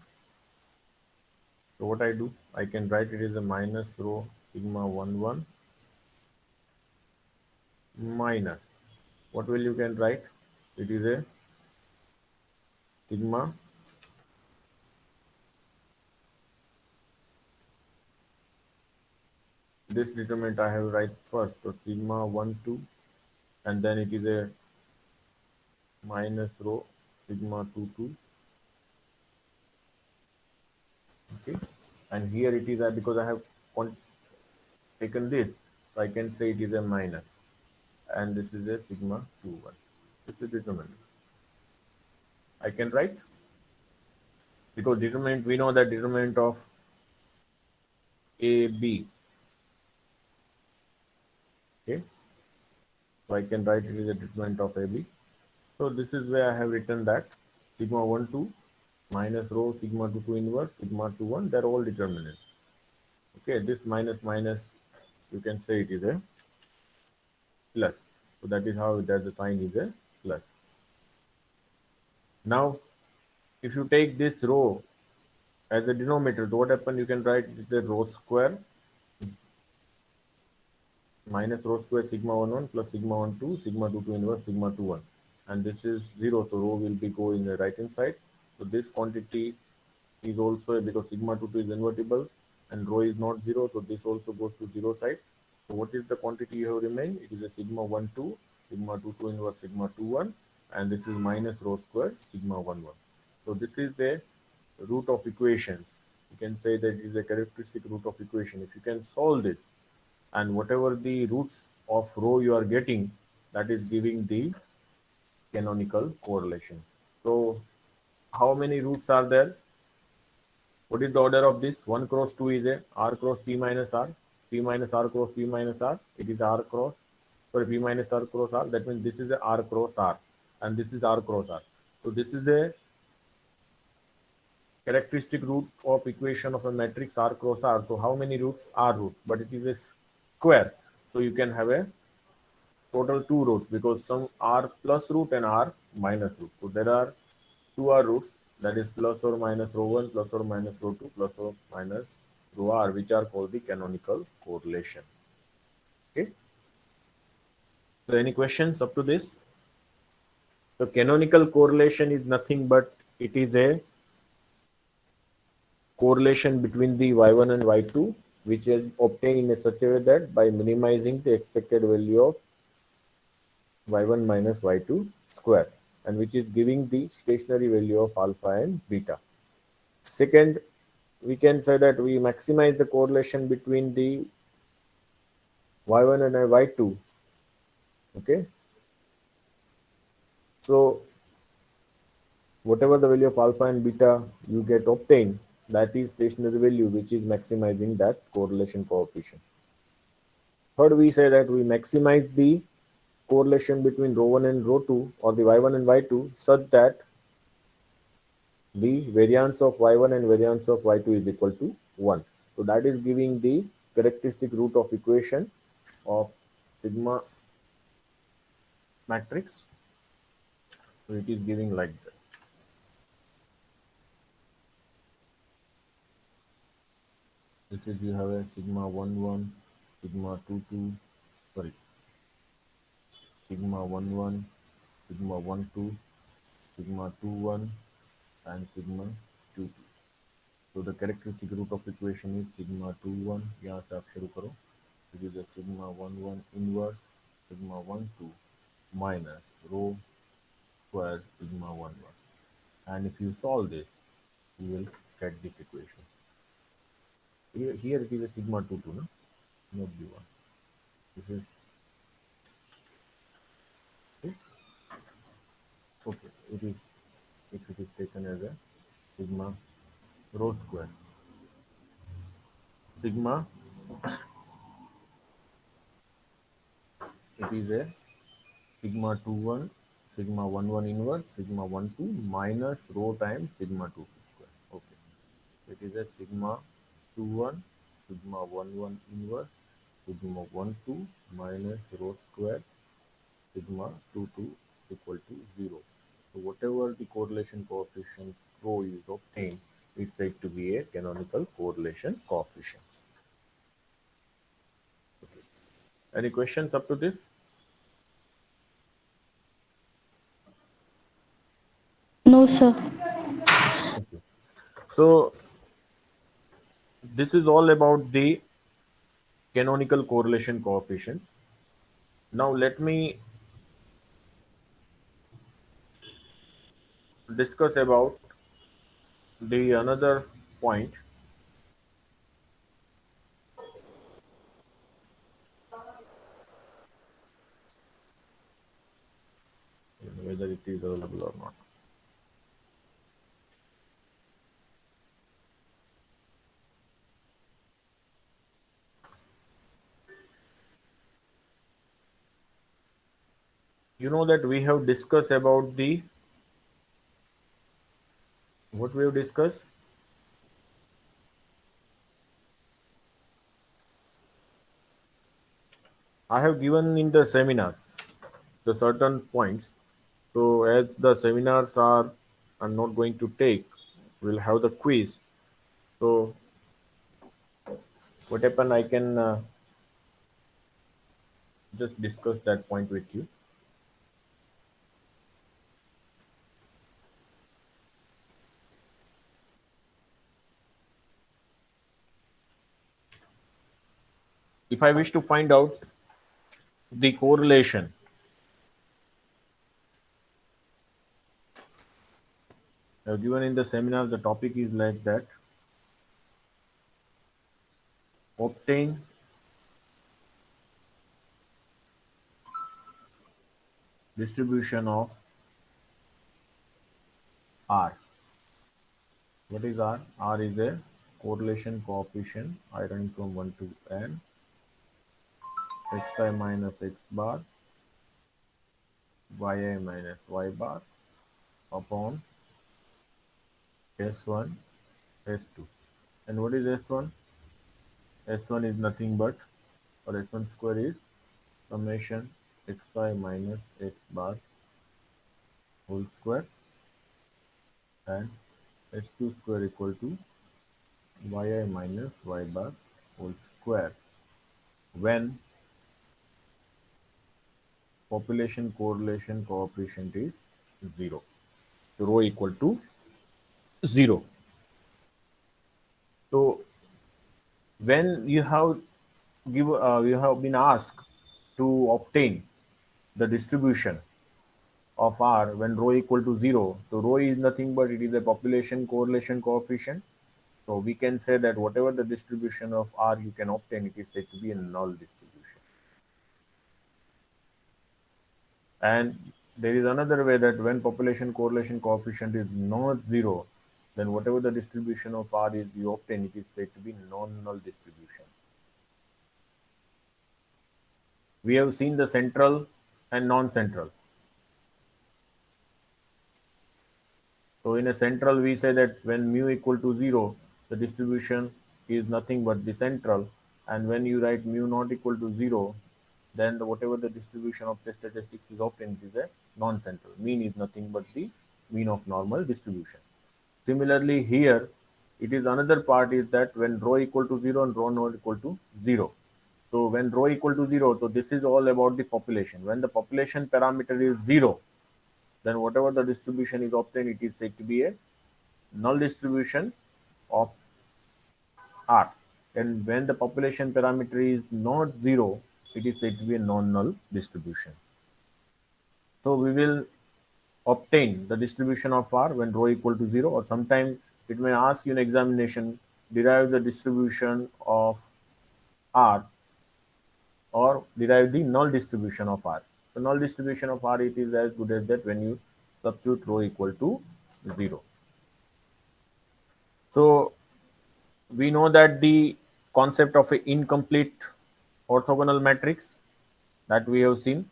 so what I do, I can write it as a minus rho sigma 1 1 minus, what will you can write? It is a sigma, this determinant I have write first, so sigma 1 2, and then it is a minus rho sigma 2 2. Okay, and here it is because I have taken this, so I can say it is a minus, and this is a sigma 2 1. This is determinant. I can write, because determinant, we know that determinant of AB. Okay, so I can write it as a determinant of AB. So this is where I have written that sigma 1 2 minus rho sigma 2 2 inverse sigma 2 1, they're all determinants. Okay, this minus minus, you can say it is a plus. So that is how that the sign is a plus. Now, if you take this rho as a denominator, so what happen? You can write it as a rho square minus rho square sigma 1 1 plus sigma 1 2 sigma 2 2 inverse sigma 2 1, and this is 0, so rho will be go in the right hand side. So this quantity is also, because sigma 2 2 is invertible and rho is not 0, so this also goes to 0 side. So what is the quantity you have remained? It is a sigma 1 2 sigma 2 2 inverse sigma 2 1, and this is minus rho square sigma 1 1. So this is the root of equations. You can say that it is a characteristic root of equation. If you can solve this, and whatever the roots of rho you are getting, that is giving the canonical correlation. So how many roots are there? What is the order of this? 1 cross 2 is a r cross p minus r, p minus r cross p minus r. It is r cross, sorry, p minus r cross r. That means this is a r cross r, and this is r cross r. So this is a characteristic root of equation of a matrix r cross r. So how many roots? R roots, but it is a square. So you can have a total two roots, because some are plus root and are minus root. So there are two r roots, that is plus or minus rho 1 plus or minus rho 2 plus or minus rho r, which are called the canonical correlation. Okay. So any questions up to this? So canonical correlation is nothing but it is a correlation between the y1 and y2, which is obtained in a such a way that by minimizing the expected value of y1 minus y2 square, and which is giving the stationary value of alpha and beta. Second, we can say that we maximize the correlation between the y1 and y2. Okay, so whatever the value of alpha and beta you get obtained, that is stationary value, which is maximizing that correlation coefficient. Third, we say that we maximize the correlation between rho 1 and rho 2, or the y1 and y2, such that the variance of y1 and variance of y2 is equal to 1. So that is giving the characteristic root of equation of sigma matrix. So it is giving like that. This is, you have a sigma 1 1, sigma 2 2, sorry, sigma 1 1, sigma 1 2, sigma 2 1, and sigma 2 2. So the characteristic root of equation is sigma 2 1. यहाँ से आप शुरू करो. It is a sigma 1 1 inverse sigma 1 2 minus rho square sigma 1 1. And if you solve this, you will get this equation. Here it is a sigma 2 2, no? Not b1. This is okay. Okay. It is, if it is taken as a sigma rho square sigma, it is a sigma 2 1 sigma 1 1 inverse sigma 1 2 minus rho times sigma 2 2 square. Okay. It is a sigma 2 1 sigma 1 1 inverse sigma 1 2 minus rho square sigma 2 2 equal to 0. So whatever the correlation coefficient rho is obtained, it's said to be a canonical correlation coefficient. Any questions up to this? No, sir. Okay. So this is all about the canonical correlation coefficients. Now let me discuss about the another point, whether it is available or not. You know that we have discussed about the what we have discussed. I have given in the seminars the certain points. So as the seminars are I'm not going to take, we'll have the quiz. So what happened? I can just discuss that point with you. If I wish to find out the correlation, I've given in the seminar the topic is like that: obtain distribution of R. What is R? R is a correlation coefficient. I run from 1 to n xi minus x bar yi minus y bar upon s1 s2. And what is s1? S1 is nothing but, or s1 square is summation xi minus x bar whole square, and s2 square equal to yi minus y bar whole square when population correlation coefficient is 0. So rho equal to 0. So when you have been asked to obtain the distribution of R when rho equal to 0, so rho is nothing but it is a population correlation coefficient. So we can say that whatever the distribution of R you can obtain, it is said to be a null distribution. And there is another way that when population correlation coefficient is not 0, then whatever the distribution of R is you obtain, it is said to be non-null distribution. We have seen the central and non-central. So in a central, we say that when mu equal to 0, the distribution is nothing but the central. And when you write mu not equal to 0, then whatever the distribution of the statistics is obtained is a non-central. Mean is nothing but the mean of normal distribution. Similarly, here it is another part is that when rho equal to 0 and rho not equal to 0. So when rho equal to 0, so this is all about the population. When the population parameter is 0, then whatever the distribution is obtained, it is said to be a null distribution of R. And when the population parameter is not 0, it is said to be a non-null distribution. So we will obtain the distribution of R when rho equal to 0, or sometime it may ask you in examination, derive the distribution of R or derive the null distribution of R. The null distribution of R, it is as good as that when you substitute rho equal to 0. So we know that the concept of a incomplete orthogonal matrix that we have seen.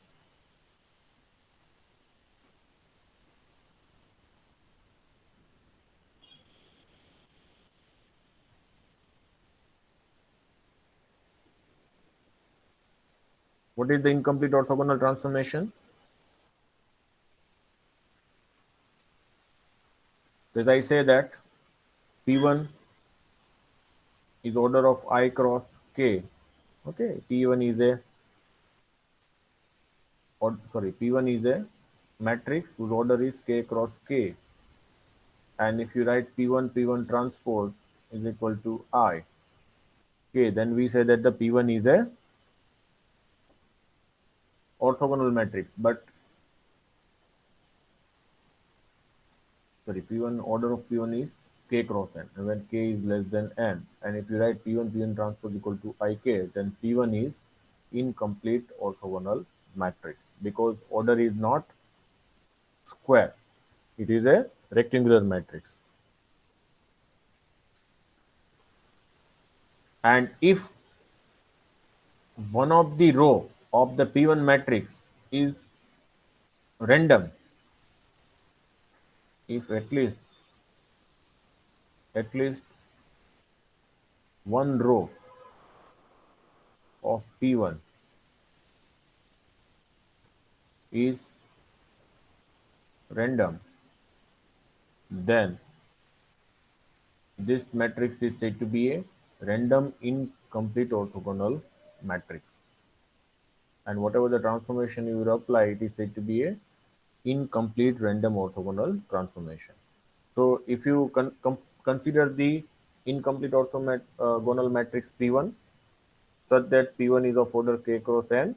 What is the incomplete orthogonal transformation? As I say that P1 is order of I cross K. Okay, P1 is a, or sorry, P1 is a matrix whose order is K cross K. And if you write P1 transpose is equal to I, okay, then we say that the P1 is a orthogonal matrix. But sorry, P1 order of P1 is K cross N, and when K is less than N, and if you write P1 transpose equal to IK, then P1 is incomplete orthogonal matrix because order is not square, it is a rectangular matrix. And if one of the row of the P1 matrix is random, if at least one row of P1 is random, then this matrix is said to be a random incomplete orthogonal matrix. And whatever the transformation you will apply, it is said to be a incomplete random orthogonal transformation. So if you consider the incomplete orthogonal matrix P1 such that P1 is of order K cross N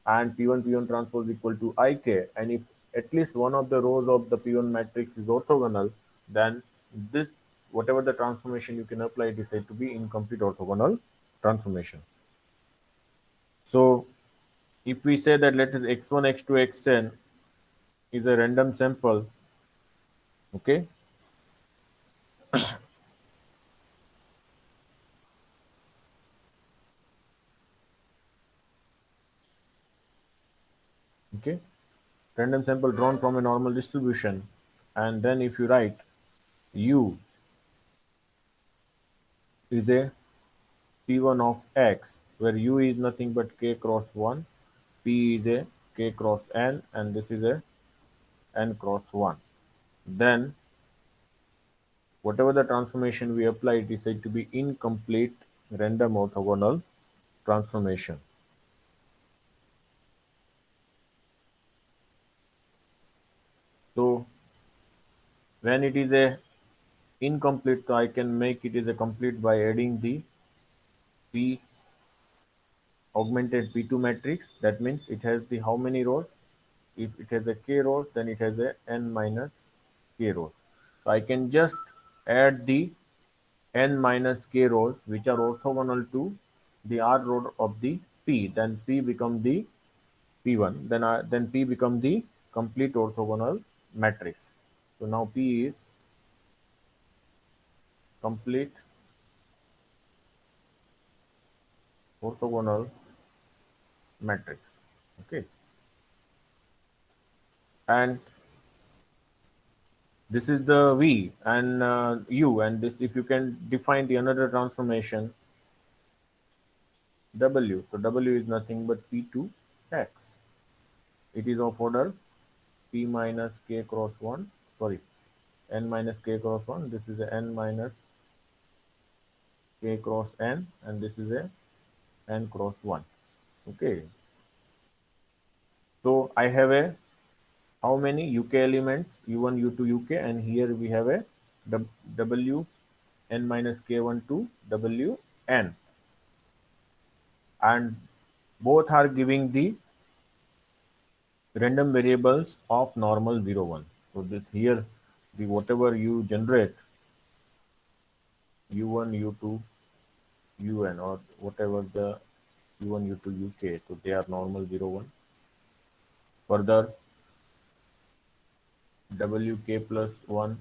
and P1 transpose equal to IK, and if at least one of the rows of the P1 matrix is orthogonal, then this whatever the transformation you can apply, it is said to be incomplete orthogonal transformation. So if we say that let us x1, x2, xn is a random sample, okay, okay, random sample drawn from a normal distribution, and then if you write u is a P1 of x, where u is nothing but k cross 1, p is a k cross n, and this is a n cross 1. Then, whatever the transformation we apply, it is said to be incomplete random orthogonal transformation. So, when it is a incomplete, so I can make it is a complete by adding the p augmented P2 matrix. That means it has the how many rows? If it has a k rows, then it has a n minus k rows. So I can just add the n minus k rows which are orthogonal to the r row of the P. Then P become the P1. Then P become the complete orthogonal matrix. So now P is complete orthogonal matrix. Okay, and this is the V and U, and this if you can define the another transformation W. So W is nothing but P2 x. It is of order P minus K cross 1, sorry, N minus K cross 1. This is a N minus K cross N, and this is a N cross 1. Okay, so I have a how many UK elements U1, U2, UK, and here we have a W N minus K1 to W N, and both are giving the random variables of normal 0 1. So this here the whatever you generate u1 u2 un or whatever the u1 u2 uk, so they are normal 0 1. Further wk plus 1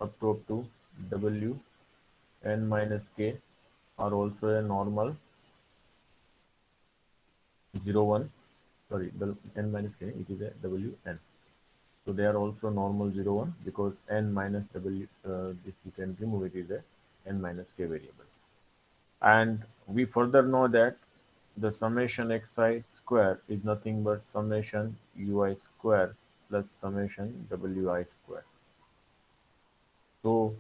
up to w n minus k are also a normal 0 1. Sorry, the n minus k, it is a w n. So they are also normal 0 1 because n minus w, this you can remove, it is a n minus k variables. And we further know that the summation xi square is nothing but summation ui square plus summation wi square. So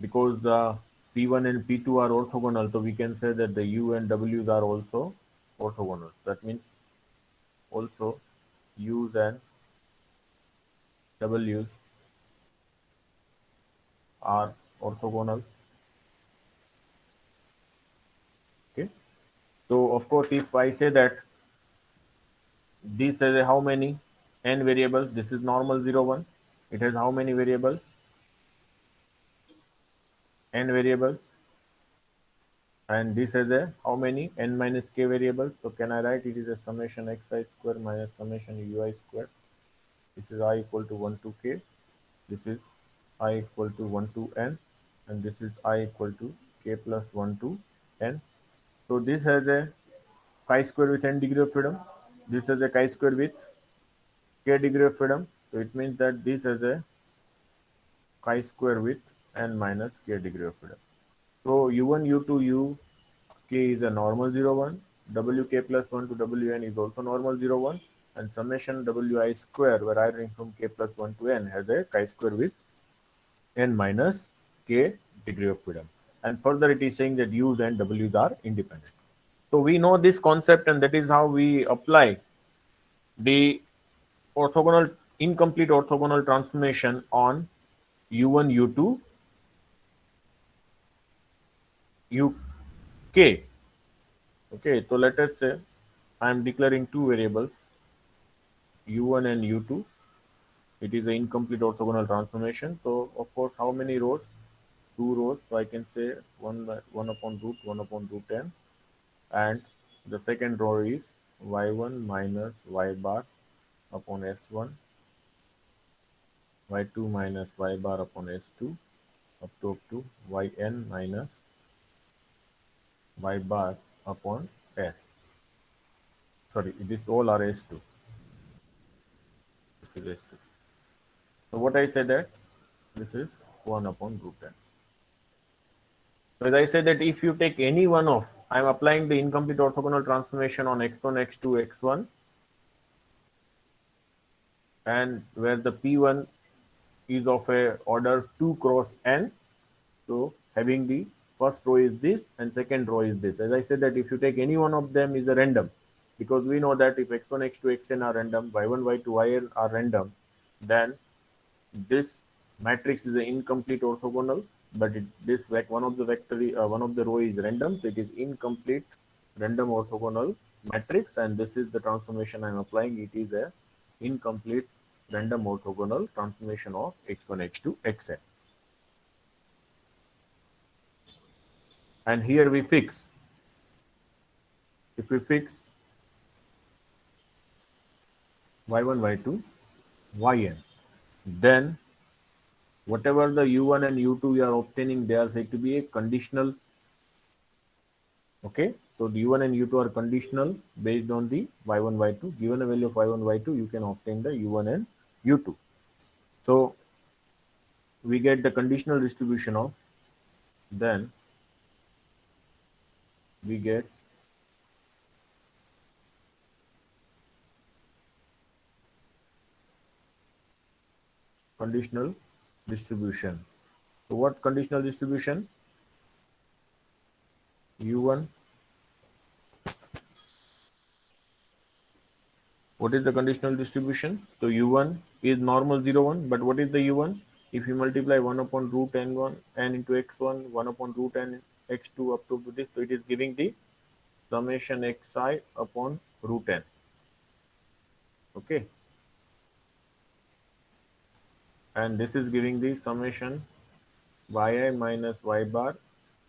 because the P1 and P2 are orthogonal, so we can say that the U and W's are also orthogonal. That means also U's and W's are orthogonal. Okay. So of course, if I say that this has a how many n variables, this is normal 0 1. It has how many variables? N variables. And this has a how many n minus k variables? So can I write it is a summation xi square minus summation ui square. This is I equal to 1 to k. This is I equal to 1 to n, and this is I equal to k plus 1 to n. So this has a chi-square with n degree of freedom. This has a chi-square with k degree of freedom. So it means that this has a chi-square with n minus k degree of freedom. So u1, u2, uk is a normal 0 1. Wk plus 1 to wn is also normal 0 1. And summation wi square, where I bring from k plus 1 to n, has a chi-square with n minus k degree of freedom. And further it is saying that u's and w's are independent. So we know this concept, and that is how we apply the orthogonal incomplete orthogonal transformation on u1 u2 uk. Okay, so let us say I am declaring two variables u1 and u2. It is an incomplete orthogonal transformation. So of course, how many rows? Two rows. So I can say 1 upon root 1 upon root n, and the second row is y1 minus y bar upon s1, y2 minus y bar upon s2, up to yn minus y bar upon s. Sorry, this all are s2. This is s2. So what I said that this is 1 upon root n. So as I said that if you take any one of, I am applying the incomplete orthogonal transformation on x1, x2, x1, and where the p1 is of a order 2 cross n. So having the first row is this and second row is this. As I said that if you take any one of them is a random, because we know that if x1, x2, xn are random, y1, y2, yn are random, then this matrix is an incomplete orthogonal, but this one of the one of the row is random, so it is incomplete random orthogonal matrix, and this is the transformation I am applying. It is a incomplete random orthogonal transformation of x1, x2, xn. And here we fix. If we fix y1, y2, yn, then whatever the u1 and u2 you are obtaining, they are said to be a conditional. Okay, so the u1 and u2 are conditional based on the y1, y2. Given a value of y1, y2, you can obtain the u1 and u2. So we get the conditional distribution of, then we get conditional distribution. So what conditional distribution? u1. What is the conditional distribution? So u1 is normal 0 1, but what is the u1? If you multiply 1 upon root n1 n into x1, 1 upon root n x2 up to this, so it is giving the summation xi upon root n. Okay, and this is giving the summation yi minus y bar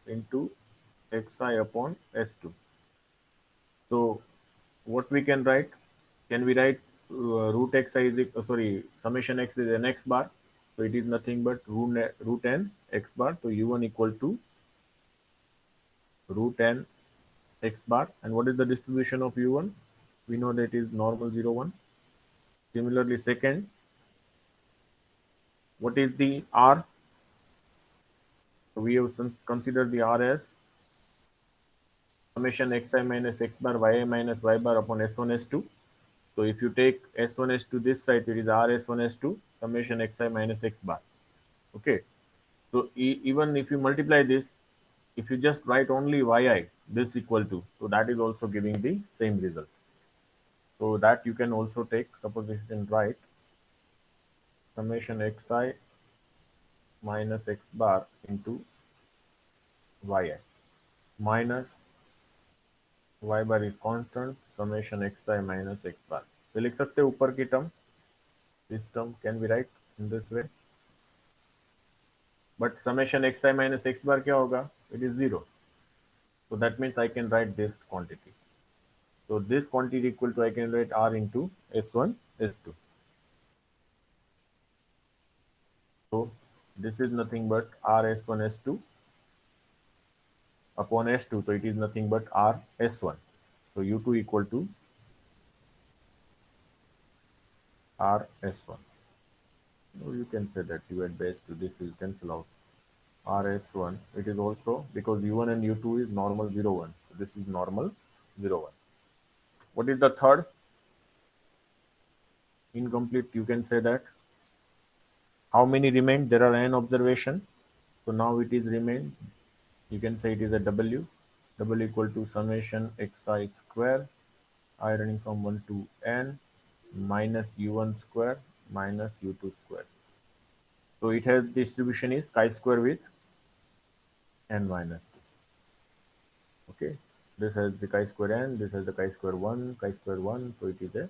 into xi upon s2. So what we can write? Can we write root xi is summation x is n x bar, so it is nothing but root n x bar. So u1 equal to root n x bar, and what is the distribution of u1? We know that it is normal 0 1. Similarly, second, what is the r? So we have considered the r as summation xi minus x bar yi minus y bar upon s1 s2. So if you take s1 s2 this side, it is r s1 s2 summation xi minus x bar. Okay. So even if you multiply this, if you just write only yi, this equal to, so that is also giving the same result. So that you can also take, suppose if you can write summation xi minus x bar into yi minus y bar is constant summation xi minus x bar. तो लिख सकते हैं ऊपर की term, this term can be write in this way. But summation xi minus x bar क्या होगा? It is 0. So that means I can write this quantity. So this quantity equal to, I can write r into s1 s2. So this is nothing but r s1 s2 upon s2. So it is nothing but r s1. So u2 equal to r s1. So you can say that u at base 2, this will cancel out. rs1, it is also because u1 and u2 is normal 0 1. So this is normal 0 1. What is the third? Incomplete, you can say that. How many remain? There are n observation. So now it is remain. You can say it is a w. W equal to summation xi square I running from 1 to n minus u1 square minus u2 square. So it has distribution is chi square with n minus 2. Okay, this has the chi-square n, this has the chi-square 1, chi-square 1, so it is a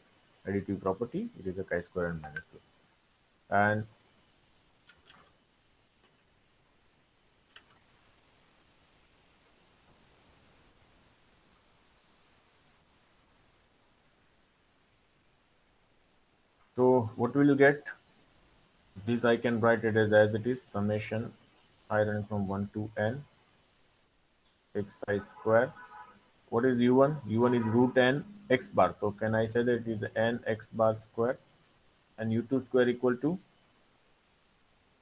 additive property, it is a chi-square n minus 2. And so what will you get? This I can write it as it is, summation I run from 1 to n xi square. What is u1? u1 is root n x bar, so can I say that it is n x bar square, and u2 square equal to,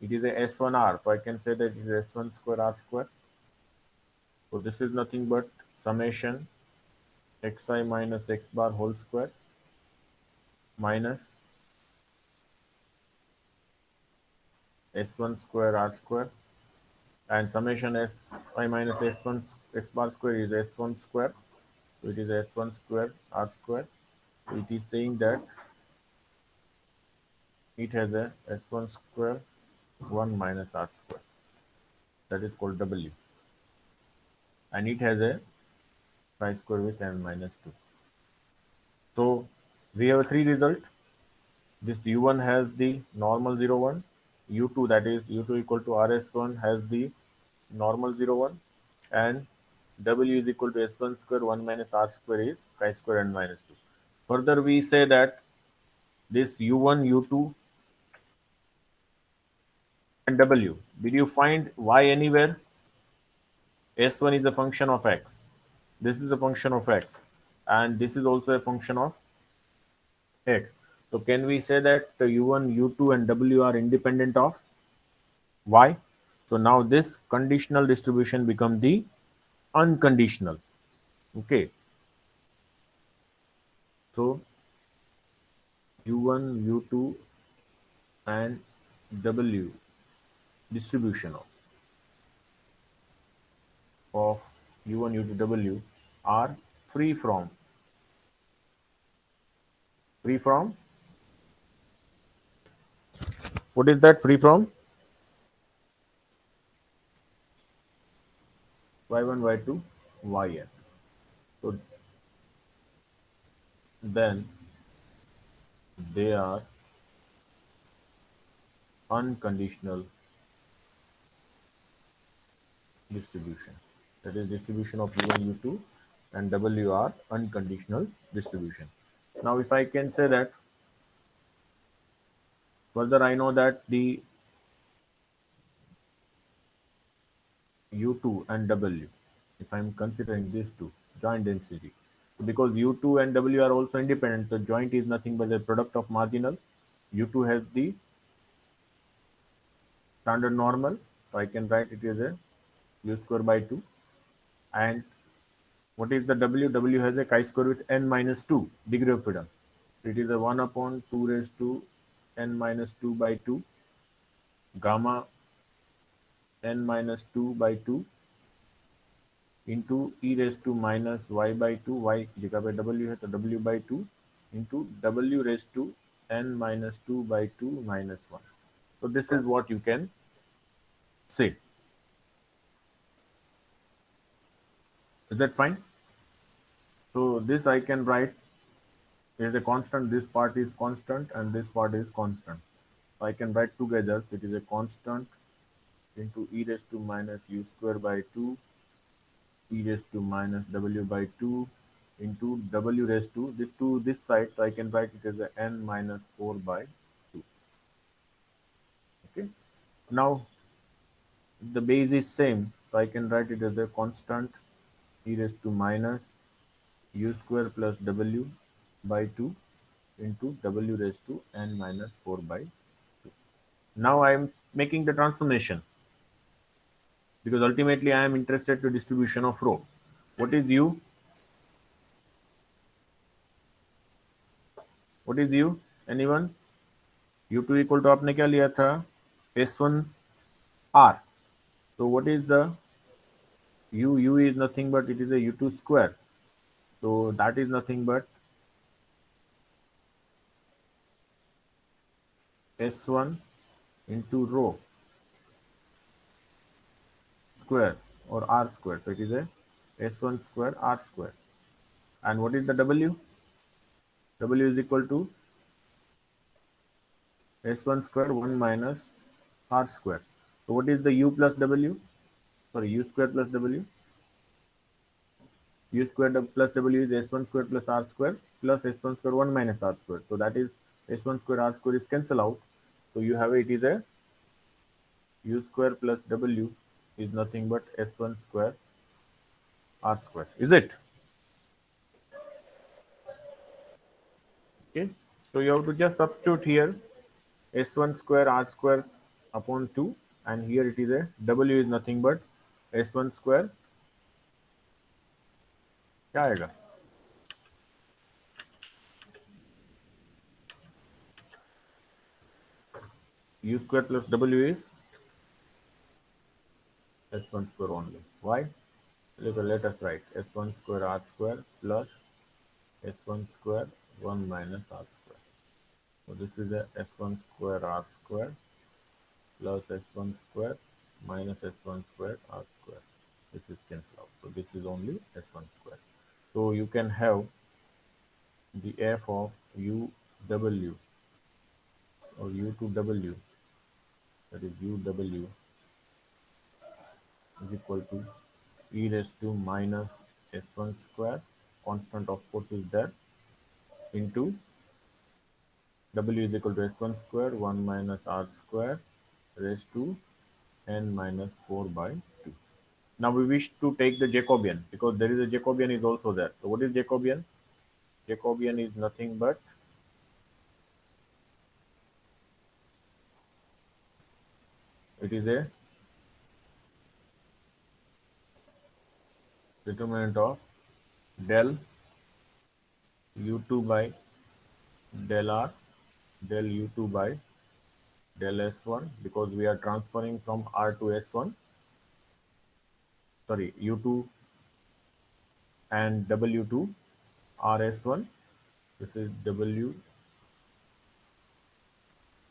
it is a s1r, so I can say that it is s1 square r square. So this is nothing but summation xi minus x bar whole square minus s1 square r square, and summation si minus s1 x bar square is s1 square, so it is s1 square r square. So it is saying that it has a s1 square 1 minus r square, that is called w, and it has a chi square with n minus 2. So we have a three result. This u1 has the normal 0 1, u2, that is u2 equal to rs1 has the normal 0 1, and w is equal to s1 square 1 minus r square is chi square n minus 2. Further we say that this u1 u2 and w, did you find y anywhere? S1 is a function of x, this is a function of x, and this is also a function of x. So can we say that u1 u2 and w are independent of y? So now this conditional distribution become the unconditional. Okay, so u1 u2 and w distribution of u1 u2 w are free from what is that? Free from y1 y2 yn. So then they are unconditional distribution, that is distribution of u1 u2 and w are unconditional distribution. Now if I can say that further, I know that the u2 and w, if I'm considering these two joint density, because u2 and w are also independent, the joint is nothing but the product of marginal. u2 has the standard normal, so I can write it as a u square by 2, and What is the W? W has a chi-square with n minus 2 degree of freedom. It is a 1 upon 2 raised to n minus 2 by 2 gamma n minus 2 by 2 into e raised to minus y by 2, y जगह पे w है तो w by 2 into w raised to n minus 2 by 2 minus 1. So this is what you can say. Is that fine? So this I can write is a constant. This part is constant and this part is constant. So I can write together. So it is a constant into e raised to minus u square by 2 e raised to minus w by 2 into w raised to this to this side. So I can write it as a n minus 4 by 2. Okay. Now the base is same. So I can write it as a constant e raised to minus u square plus w by 2 into w raised to n minus 4 by 2. Now I am making the transformation because ultimately I am interested to distribution of rho. What is u? What is u? Anyone? u2 equal to आपने क्या लिया था? s1 r. So what is the u? U is nothing but it is a u2 square. So that is nothing but s1 into rho square or r square. So it is a s1 square r square. And what is the w? W is equal to s1 square 1 minus r square. So what is the u plus w? Sorry, u square plus w. U square plus w is s1 square plus r square plus s1 square 1 minus r square. So that is s1 square r square is cancel out. So you have it is a u square plus w is nothing but s1 square r square. Is it? Okay. So you have to just substitute here s1 square r square upon 2 and here it is a w is nothing but s1 square क्या आएगा u square plus w is s1 square only. Why? Let us write s1 square r square plus s1 square 1 minus r square. So this is a s1 square r square plus s1 square minus s1 square r square. This is cancelled out. So this is only s1 square. So you can have the f of uw or u2w, that is uw is equal to e raised to minus s1 square, constant of course is there, into w is equal to s1 square 1 minus r square raised to n minus 4 by 2. Now we wish to take the Jacobian because there is a Jacobian is also there. So what is Jacobian? Jacobian is nothing but it is a determinant of del u2 by del r del u2 by del s1 because we are transferring from r to s1, sorry, u2 and w2 rs1. This is w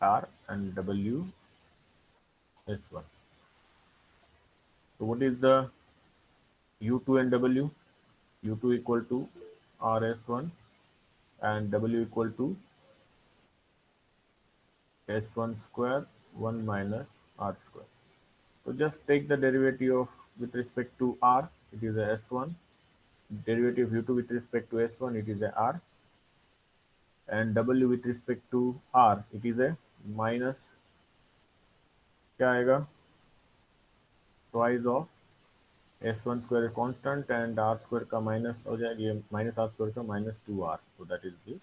r and w s1. So what is the u2 and w? u2 equal to rs1 and w equal to s1 square 1 minus r square. So just take the derivative of with respect to r, it is a s1. Derivative of u2 with respect to s1, it is a r. And w with respect to r, it is a minus क्या आएगा twice of s1 square constant and r square का minus हो जाएगा ये minus r square का minus 2r. So that is this.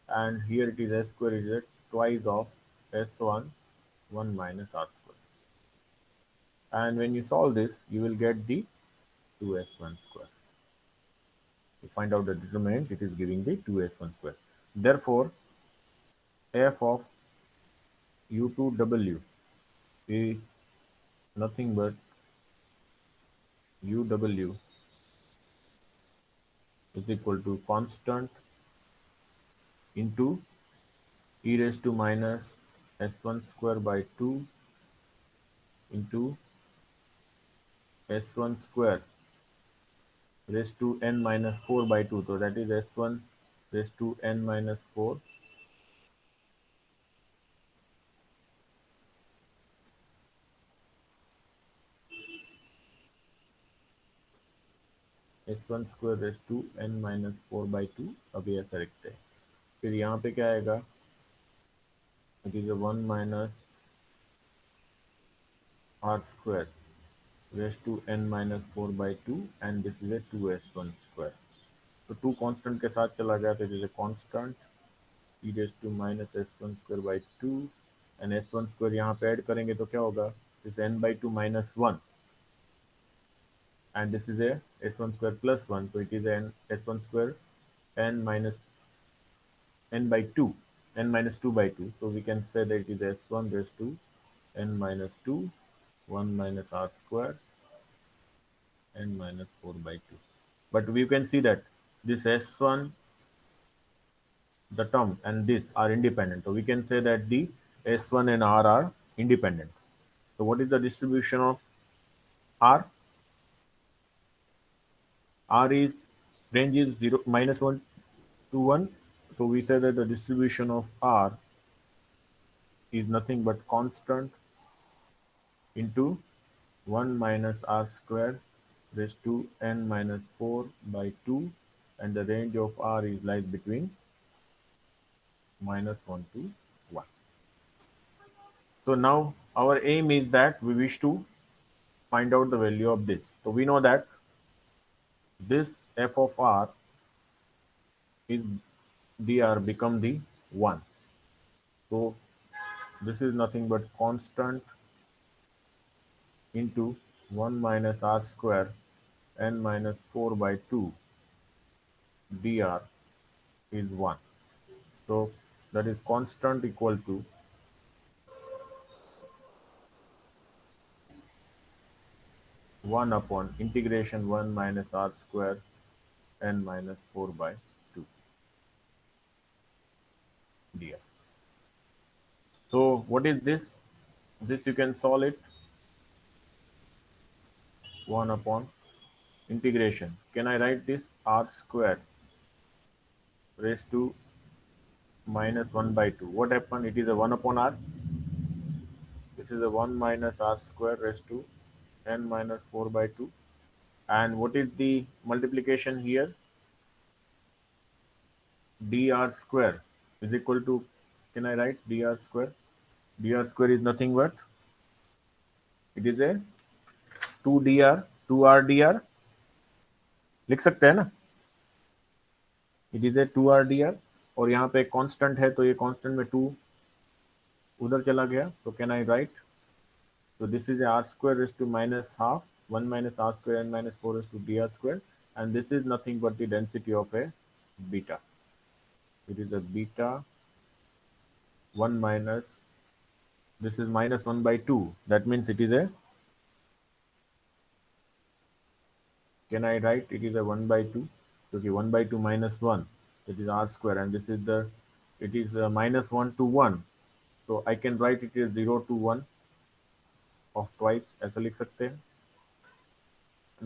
And here it is s square is a twice of s1 1 minus r square. And when you solve this, you will get the 2s1 square. To find out the determinant, it is giving the 2s1 square. Therefore, f of u2w is nothing but uw is equal to constant into e raised to minus s1 square by 2 into s1 square raised to n minus 4 by 2. So that is s1 raised to n minus 4 s1 square raised to n minus 4 by 2. अभी ऐसा लिखते हैं. फिर यहाँ पे क्या आएगा? It is a 1 minus r square raised to n minus 4 by 2 and this is a 2s1 square. तो 2 कांस्टेंट के साथ चला गया तो it is a constant e raised to minus s1 square by 2 and s1 square यहाँ पे add करेंगे तो क्या होगा? This n by 2 minus 1 and this is a s1 square plus 1, so it is an s1 square n minus n by 2, n minus 2 by 2, so we can say that it is s1 raised to n minus 2 1 minus r square n minus 4 by 2. But we can see that this s1, the term and this are independent, so we can say that the s1 and r are independent. So what is the distribution of r? R is range is 0 minus 1 to 1, so we say that the distribution of r is nothing but constant into 1 minus r square raised to n minus 4 by 2 and the range of r is lies between minus 1 to 1. So now our aim is that we wish to find out the value of this. So we know that this f of r is dr become the 1. So this is nothing but constant into 1 minus r square n minus 4 by 2 dr is 1. So that is constant equal to 1 upon integration 1 minus r square n minus 4 by 2 dr. So what is this? This you can solve it 1 upon integration. Can I write this r square raised to minus 1 by 2? What happened? It is a 1 upon r. This is a 1 minus r square raised to n minus 4 by 2. And what is the multiplication here? Dr square is equal to, can I write dr square? Dr square is nothing but, it is a 2 dr, 2r dr. लिख सकते हैं ना? It is a 2r dr और यहाँ पे constant है तो ये कांस्टेंट में 2 उधर चला गया, तो can I right? So this is a r square raised to minus half 1 minus r square n minus 4 raised to dr square, and this is nothing but the density of a beta. It is a beta 1 minus, this is minus 1 by 2, that means it is a, can I write it is a 1 by 2? Okay, 1 by 2 minus 1, that is r square, and this is the, it is minus 1 to 1, so I can write it as 0 to 1 of twice, ऐसा लिख सकते हैं.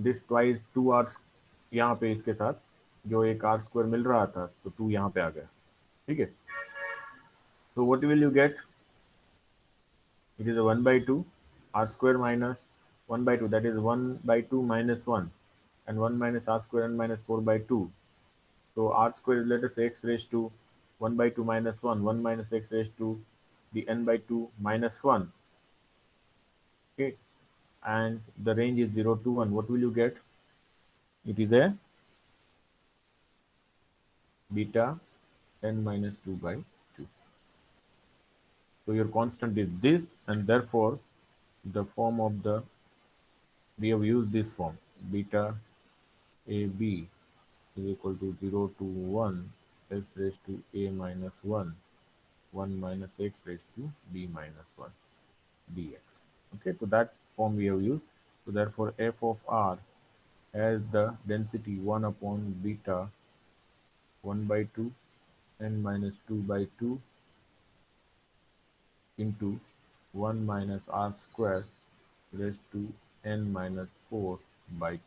This twice 2 are यहाँ पे इसके साथ जो एक आर स्क्वायर मिल रहा था तो 2 यहाँ पे आ गया. ठीक है. तो what will you get? It is 1 by 2 r square minus 1 by 2, that is 1 by 2 minus 1 and 1 minus r square n minus 4 by 2. So r square is, let us say, x raised to 1 by 2 minus 1, 1 minus x raised to the n by 2 minus 1. Okay, and the range is 0 to 1. What will you get? It is a beta n minus 2 by 2. So your constant is this, and therefore the form of the, we have used this form beta ab is equal to 0 to 1 x raised to a minus 1, 1 minus x raised to b minus 1 dx. Okay, so that form we have used. So therefore f of r has the density 1 upon beta 1 by 2 n minus 2 by 2 into 1 minus r square raised to n minus 4 by 2.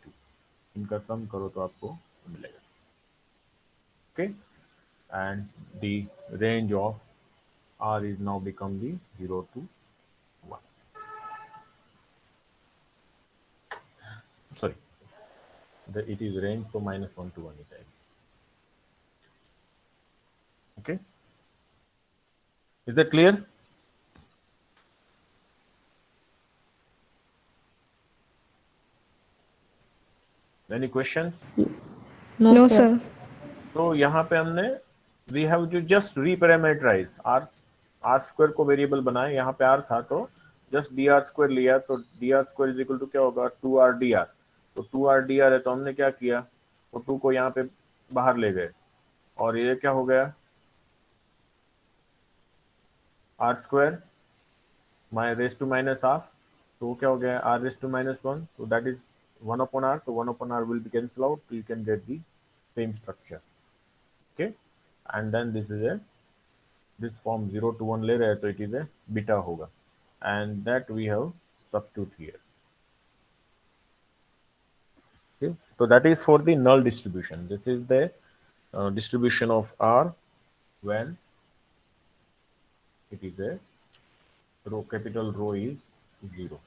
इनका सम करो तो आपको मिलेगा. Okay, and the range of r is now become the 0 to 1. Sorry, it is range to minus 1 to 1 it is. Okay, is that clear? Any questions? No, sir. तो यहाँ पे हमने we have जो जस्ट रीपैरामीटराइज आर स्क्वायर को variable बनाए. यहाँ पे are था तो जस्ट डी आर स्क्वायर लिया, तो d r square is equal to क्या होगा 2r dr. तो 2r dr है तो हमने क्या किया, तो 2 को यहाँ पे बाहर ले गए और ये क्या हो गया r square my race to minus half. तो क्या हो गया आर रेस टू माइनस 1, तो दैट इज 1 upon r. तो 1 upon r will be cancel out, so you can get the same structure. Okay, and then this form 0 to 1 ले रहे हैं तो it is a beta होगा, and that we have substitute here. Okay, so that is for the null distribution. This is the distribution of R when it is a capital rho is 0.